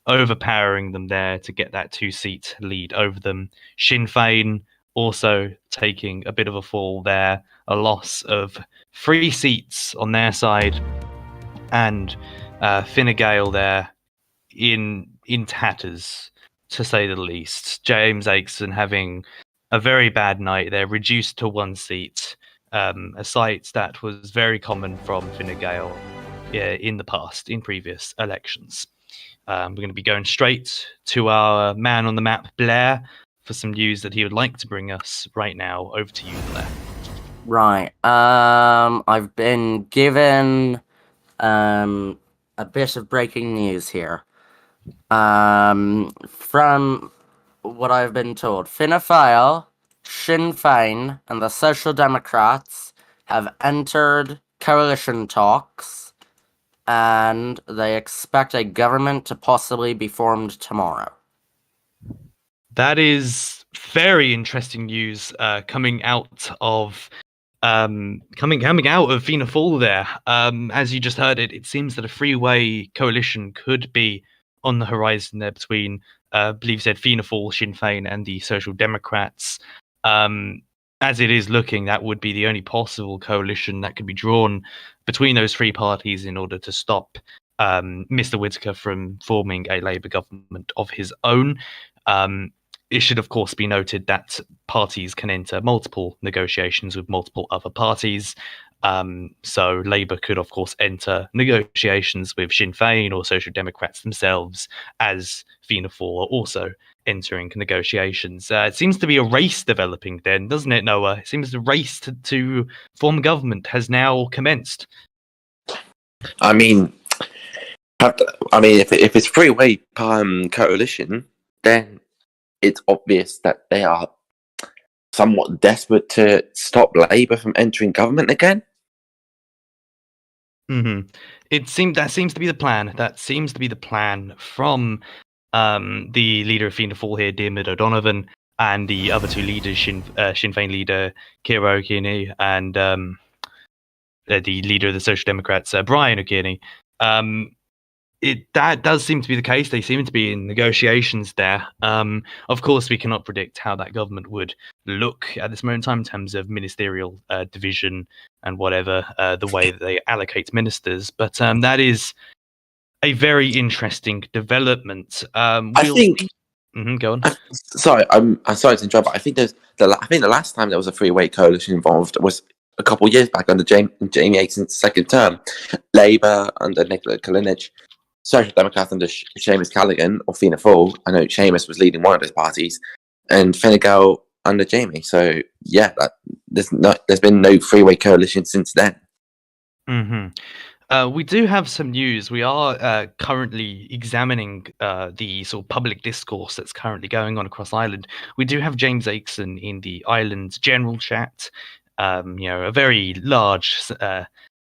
overpowering them there to get that 2-seat lead over them. Sinn Féin also taking a bit of a fall there, a loss of 3 seats on their side, and Fine Gael there in tatters, to say the least. James Akeson having a very bad night. They're reduced to 1 seat, a sight that was very common from Fine Gael in the past, in previous elections. We're going to be going straight to our man on the map, Blair, for some news that he would like to bring us right now. Over to you, Blair. Right. I've been given a bit of breaking news here. From what I've been told, Fianna Fáil, Sinn Féin, and the Social Democrats have entered coalition talks, and they expect a government to possibly be formed tomorrow. That is very interesting news coming out of coming out of Fianna Fáil there. As you just heard it seems that a three-way coalition could be on the horizon there between, I believe you said Fianna Fáil, Sinn Féin, and the Social Democrats. As it is looking, that would be the only possible coalition that could be drawn between those three parties in order to stop Mr. Whitaker from forming a Labour government of his own. It should, of course, be noted that parties can enter multiple negotiations with multiple other parties. So Labour could, of course, enter negotiations with Sinn Féin or Social Democrats themselves, as Fianna Fáil are also entering negotiations. It seems to be a race developing then, doesn't it, Noah? It seems the race to form government has now commenced. I mean, if it's three-way coalition, then it's obvious that they are somewhat desperate to stop Labour from entering government again. Mm-hmm. That seems to be the plan. That seems to be the plan from the leader of Fianna Fáil here, Diarmuid O'Donovan, and the other two leaders, Sinn Féin leader Ciara O'Kearney and the leader of the Social Democrats, Brian O'Kearney. That does seem to be the case. They seem to be in negotiations there. Of course, we cannot predict how that government would look at this moment in time in terms of ministerial division and whatever, the way that they allocate ministers. But that is a very interesting development. I think. Go on. Sorry, I'm sorry to interrupt, but I think the last time there was a three-way coalition involved was a couple of years back under Jamie Aiken's second term. Labour under Nicola Kilinich, Social Democrats under Seamus Callaghan or Fianna Fáil. I know Seamus was leading one of those parties, and Fine Gael under Jamie. So yeah, there's been no three-way coalition since then. Mm-hmm. We do have some news. We are currently examining the sort of public discourse that's currently going on across Ireland. We do have James Aitken in the Islands General Chat, a very large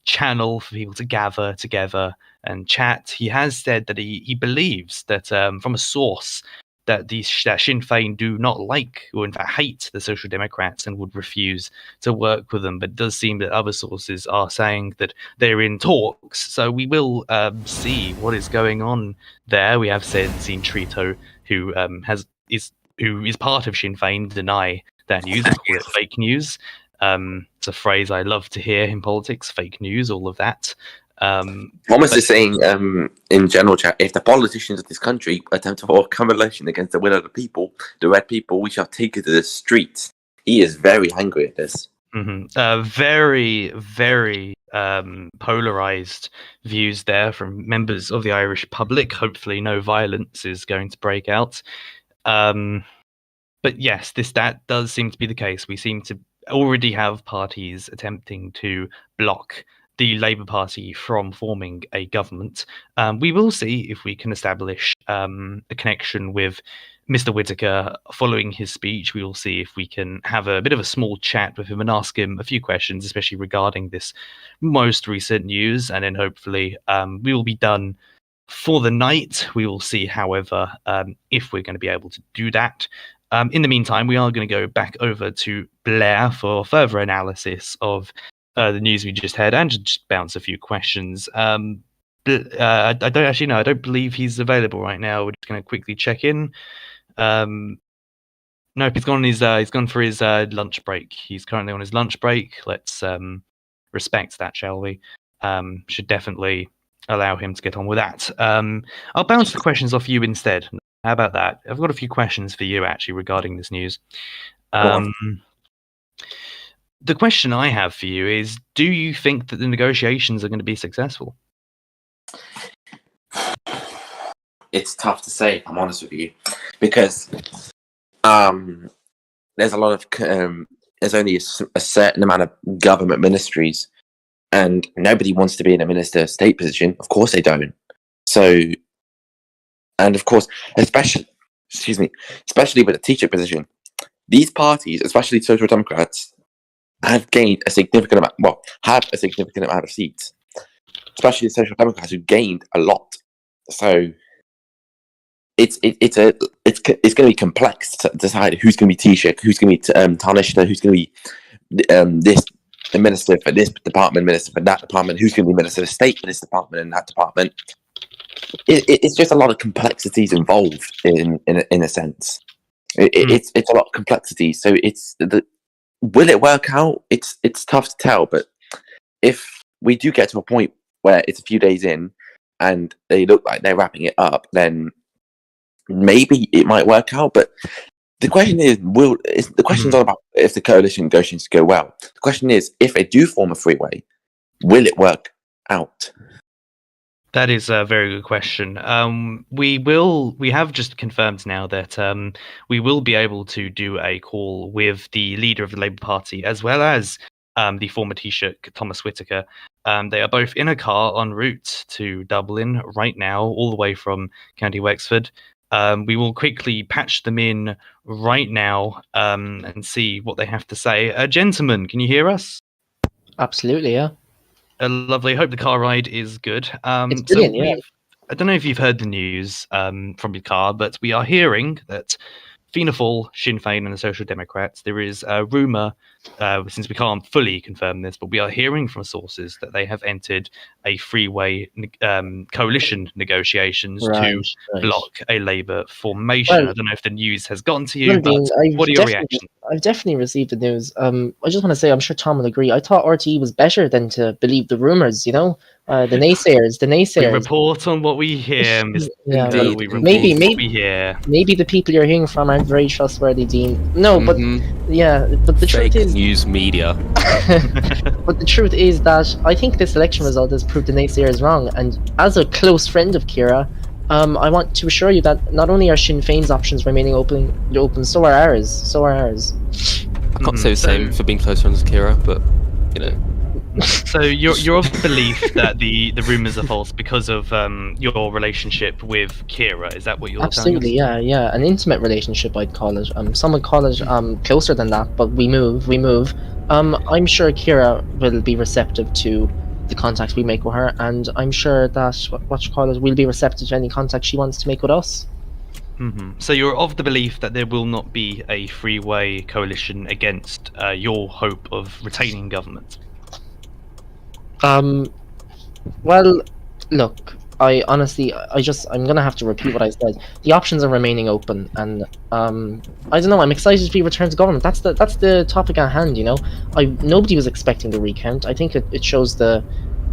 channel for people to gather together and chat. He has said that he believes that from a source that Sinn Féin do not like, or in fact hate, the Social Democrats and would refuse to work with them. But it does seem that other sources are saying that they're in talks. So we will see what is going on there. We have seen Trito, who is part of Sinn Féin, deny that news and call it fake news. It's a phrase I love to hear in politics: fake news, all of that. Thomas is saying in general chat, if the politicians of this country attempt to hold a coalition against the will of the people, the red people, we shall take it to the streets. He is very angry at this. Mm-hmm. Very, very polarized views there from members of the Irish public. Hopefully no violence is going to break out. But yes, that does seem to be the case. We seem to already have parties attempting to block the Labour Party from forming a government. We will see if we can establish a connection with Mr. Whitaker following his speech. We will see if we can have a bit of a small chat with him and ask him a few questions, especially regarding this most recent news. And then hopefully we will be done for the night. We will see, however, if we're going to be able to do that. In the meantime, we are going to go back over to Blair for further analysis of the news we just had and just bounce a few questions. I don't actually know. I don't believe he's available right now. We're just going to quickly check in. Nope, he's gone for his lunch break. He's currently on his lunch break. Let's respect that, shall we? Should definitely allow him to get on with that. I'll bounce the questions off you instead. How about that? I've got a few questions for you actually regarding this news. The question I have for you is, do you think that the negotiations are going to be successful? It's tough to say, if I'm honest with you, because there's a lot of there's only a certain amount of government ministries, and nobody wants to be in a minister of state position. Of course they don't. So, and of course, especially with a teacher position, these parties, especially Social Democrats, have gained a significant amount. Well, have a significant amount of seats, especially the Social Democrats, who gained a lot. So it's going to be complex to decide who's going to be Taoiseach, who's going to be Taoiseach, who's going to be the minister for this department, minister for that department, who's going to be minister of state for this department and that department. It's just a lot of complexities involved in a sense. It's a lot of complexity. So will it work out? It's tough to tell. But if we do get to a point where it's a few days in and they look like they're wrapping it up, then maybe it might work out. But the question is, the question's all about if the coalition negotiations go well. The question is, if they do form a three-way, will it work out? That is a very good question. We have just confirmed now that we will be able to do a call with the leader of the Labour Party, as well as the former Taoiseach Thomas Whitaker. They are both in a car en route to Dublin right now, all the way from County Wexford. We will quickly patch them in right now and see what they have to say. Gentlemen, can you hear us? Absolutely, yeah. Lovely. Hope the car ride is good. It's brilliant, yeah. I don't know if you've heard the news from your car, but we are hearing that Fianna Fáil, Sinn Féin, and the Social Democrats, there is a rumour, since we can't fully confirm this, but we are hearing from sources that they have entered a three-way coalition negotiations to block a Labour formation. Well, I don't know if the news has gotten to you, well, but Dean, what are your reactions? I've definitely received the news. I just want to say, I'm sure Tom will agree. I thought RTE was better than to believe the rumours. You know, the naysayers. We report on what we hear, Mr. Yeah, Tinder. well, We report maybe what we hear. maybe the people you're hearing from aren't very trustworthy, Dean. No, but yeah, but the Fake truth is, news media. but the truth is that I think this election result has proved the naysayers wrong. And as a close friend of Kira, I want to assure you that not only are Sinn Féin's options remaining open, so are ours. So are ours. I can't say the same for being close friends with Kira, but you know. So you're of the belief that the rumours are false because of your relationship with Kira. Is that what you're Absolutely, telling us? yeah, an intimate relationship, I'd call it. Some would call it closer than that, but we move. I'm sure Kira will be receptive to the contacts we make with her, and I'm sure that we'll be receptive to any contact she wants to make with us. So you're of the belief that there will not be a three-way coalition against your hope of retaining government. Well, look, I'm gonna have to repeat what I said. The options are remaining open, and I don't know. I'm excited to be returned to government. That's the topic at hand. You know, nobody was expecting the recount. I think it shows the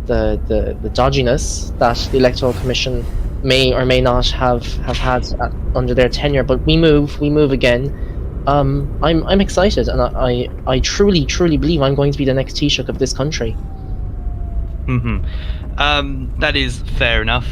dodginess that the Electoral Commission may or may not have had under their tenure. But we move again. I'm excited, and I truly believe I'm going to be the next Taoiseach of this country. That is fair enough.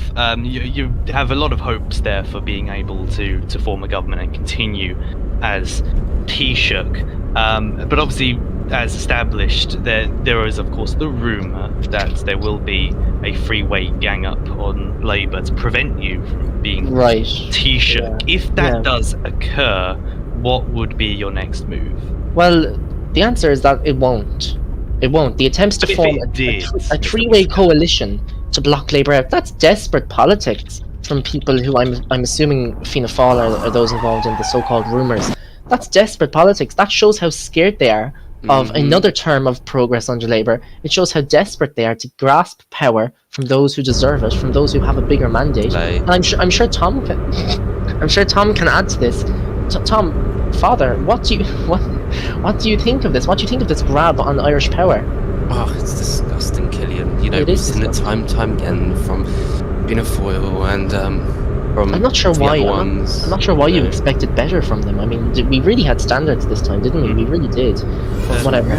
You have a lot of hopes there for being able to form a government and continue as Taoiseach. But obviously, as established, there is of course the rumour that there will be a three-way gang up on Labour to prevent you from being Taoiseach. Yeah. If that does occur, what would be your next move? Well, the answer is that it won't. It won't. The attempts to form a three-way coalition to block Labour out, that's desperate politics from people who I'm assuming Fianna Fáil are those involved in the so-called rumours. That's desperate politics. That shows how scared they are of another term of progress under Labour. It shows how desperate they are to grasp power from those who deserve it, from those who have a bigger mandate. And I'm sure Tom can add to this. Tom, Father, what do you think of this? What do you think of this grab on Irish power? Oh, it's disgusting, Killian. You know, we've seen it time again from Fianna Fáil and from I'm not sure why. I'm not sure why you expected better from them. I mean, we really had standards this time, didn't we? We really did. But whatever.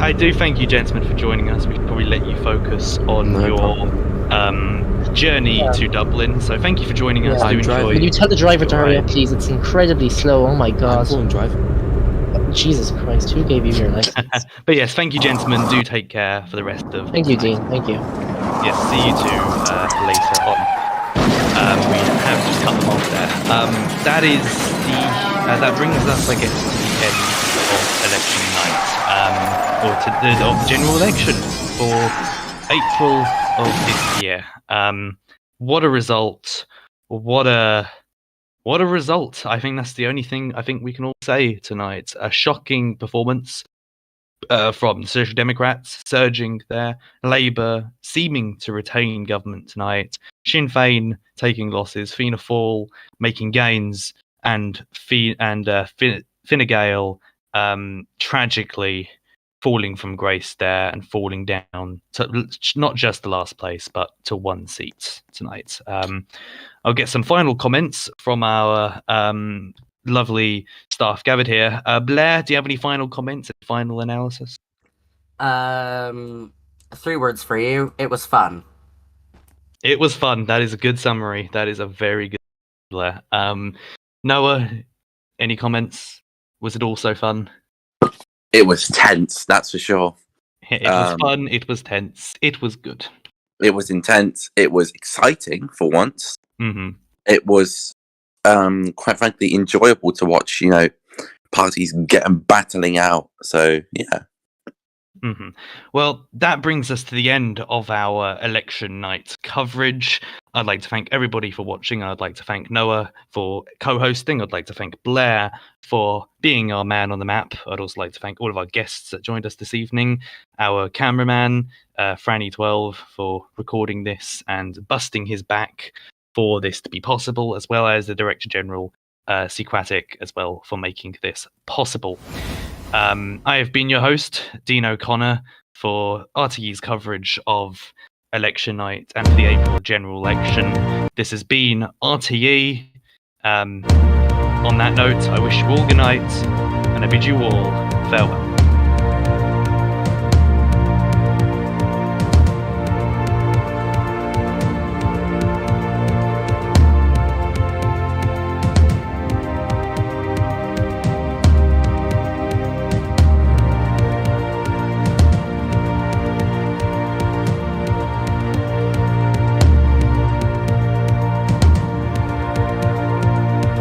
I do thank you, gentlemen, for joining us. We should probably let you focus on your journey to Dublin. So thank you for joining us. Do enjoy. Will you tell the driver to hurry up, please? It's incredibly slow. Oh my god. I'm driving. Jesus Christ, who gave you your license? But yes, thank you, gentlemen. Do take care for the rest of. Thank you, Dean. Thank you. Yes, see you two later on. We have just cut them off there. That is that brings us, I guess, to the end of election night, or to the general election for April of this year. What a result! What a result! I think that's the only thing I think we can all say tonight. A shocking performance from the Social Democrats surging there, Labour seeming to retain government tonight, Sinn Féin taking losses, Fianna Fáil making gains, and Fine Gael tragically falling from grace there and falling down to not just the last place, but to one seat tonight. I'll get some final comments from our lovely staff gathered here. Blair, do you have any final comments and final analysis? 3 words for you. It was fun. It was fun. That is a good summary. That is a very good Blair. Noah, any comments? Was it also fun? It was tense, that's for sure. It was fun. It was tense. It was good. It was intense. It was exciting for once. Mm-hmm. It was, quite frankly, enjoyable to watch. Parties getting battling out. So yeah. Mm-hmm. Well, that brings us to the end of our election night coverage. I'd like to thank everybody for watching. I'd like to thank Noah for co-hosting. I'd like to thank Blair for being our man on the map. I'd also like to thank all of our guests that joined us this evening. Our cameraman, Franny12, for recording this and busting his back for this to be possible, as well as the Director General, Sequatic, as well, for making this possible. I have been your host, Dean O'Connor, for RTE's coverage of election night and for the April general election. This has been RTE. On that note, I wish you all good night, and I bid you all farewell.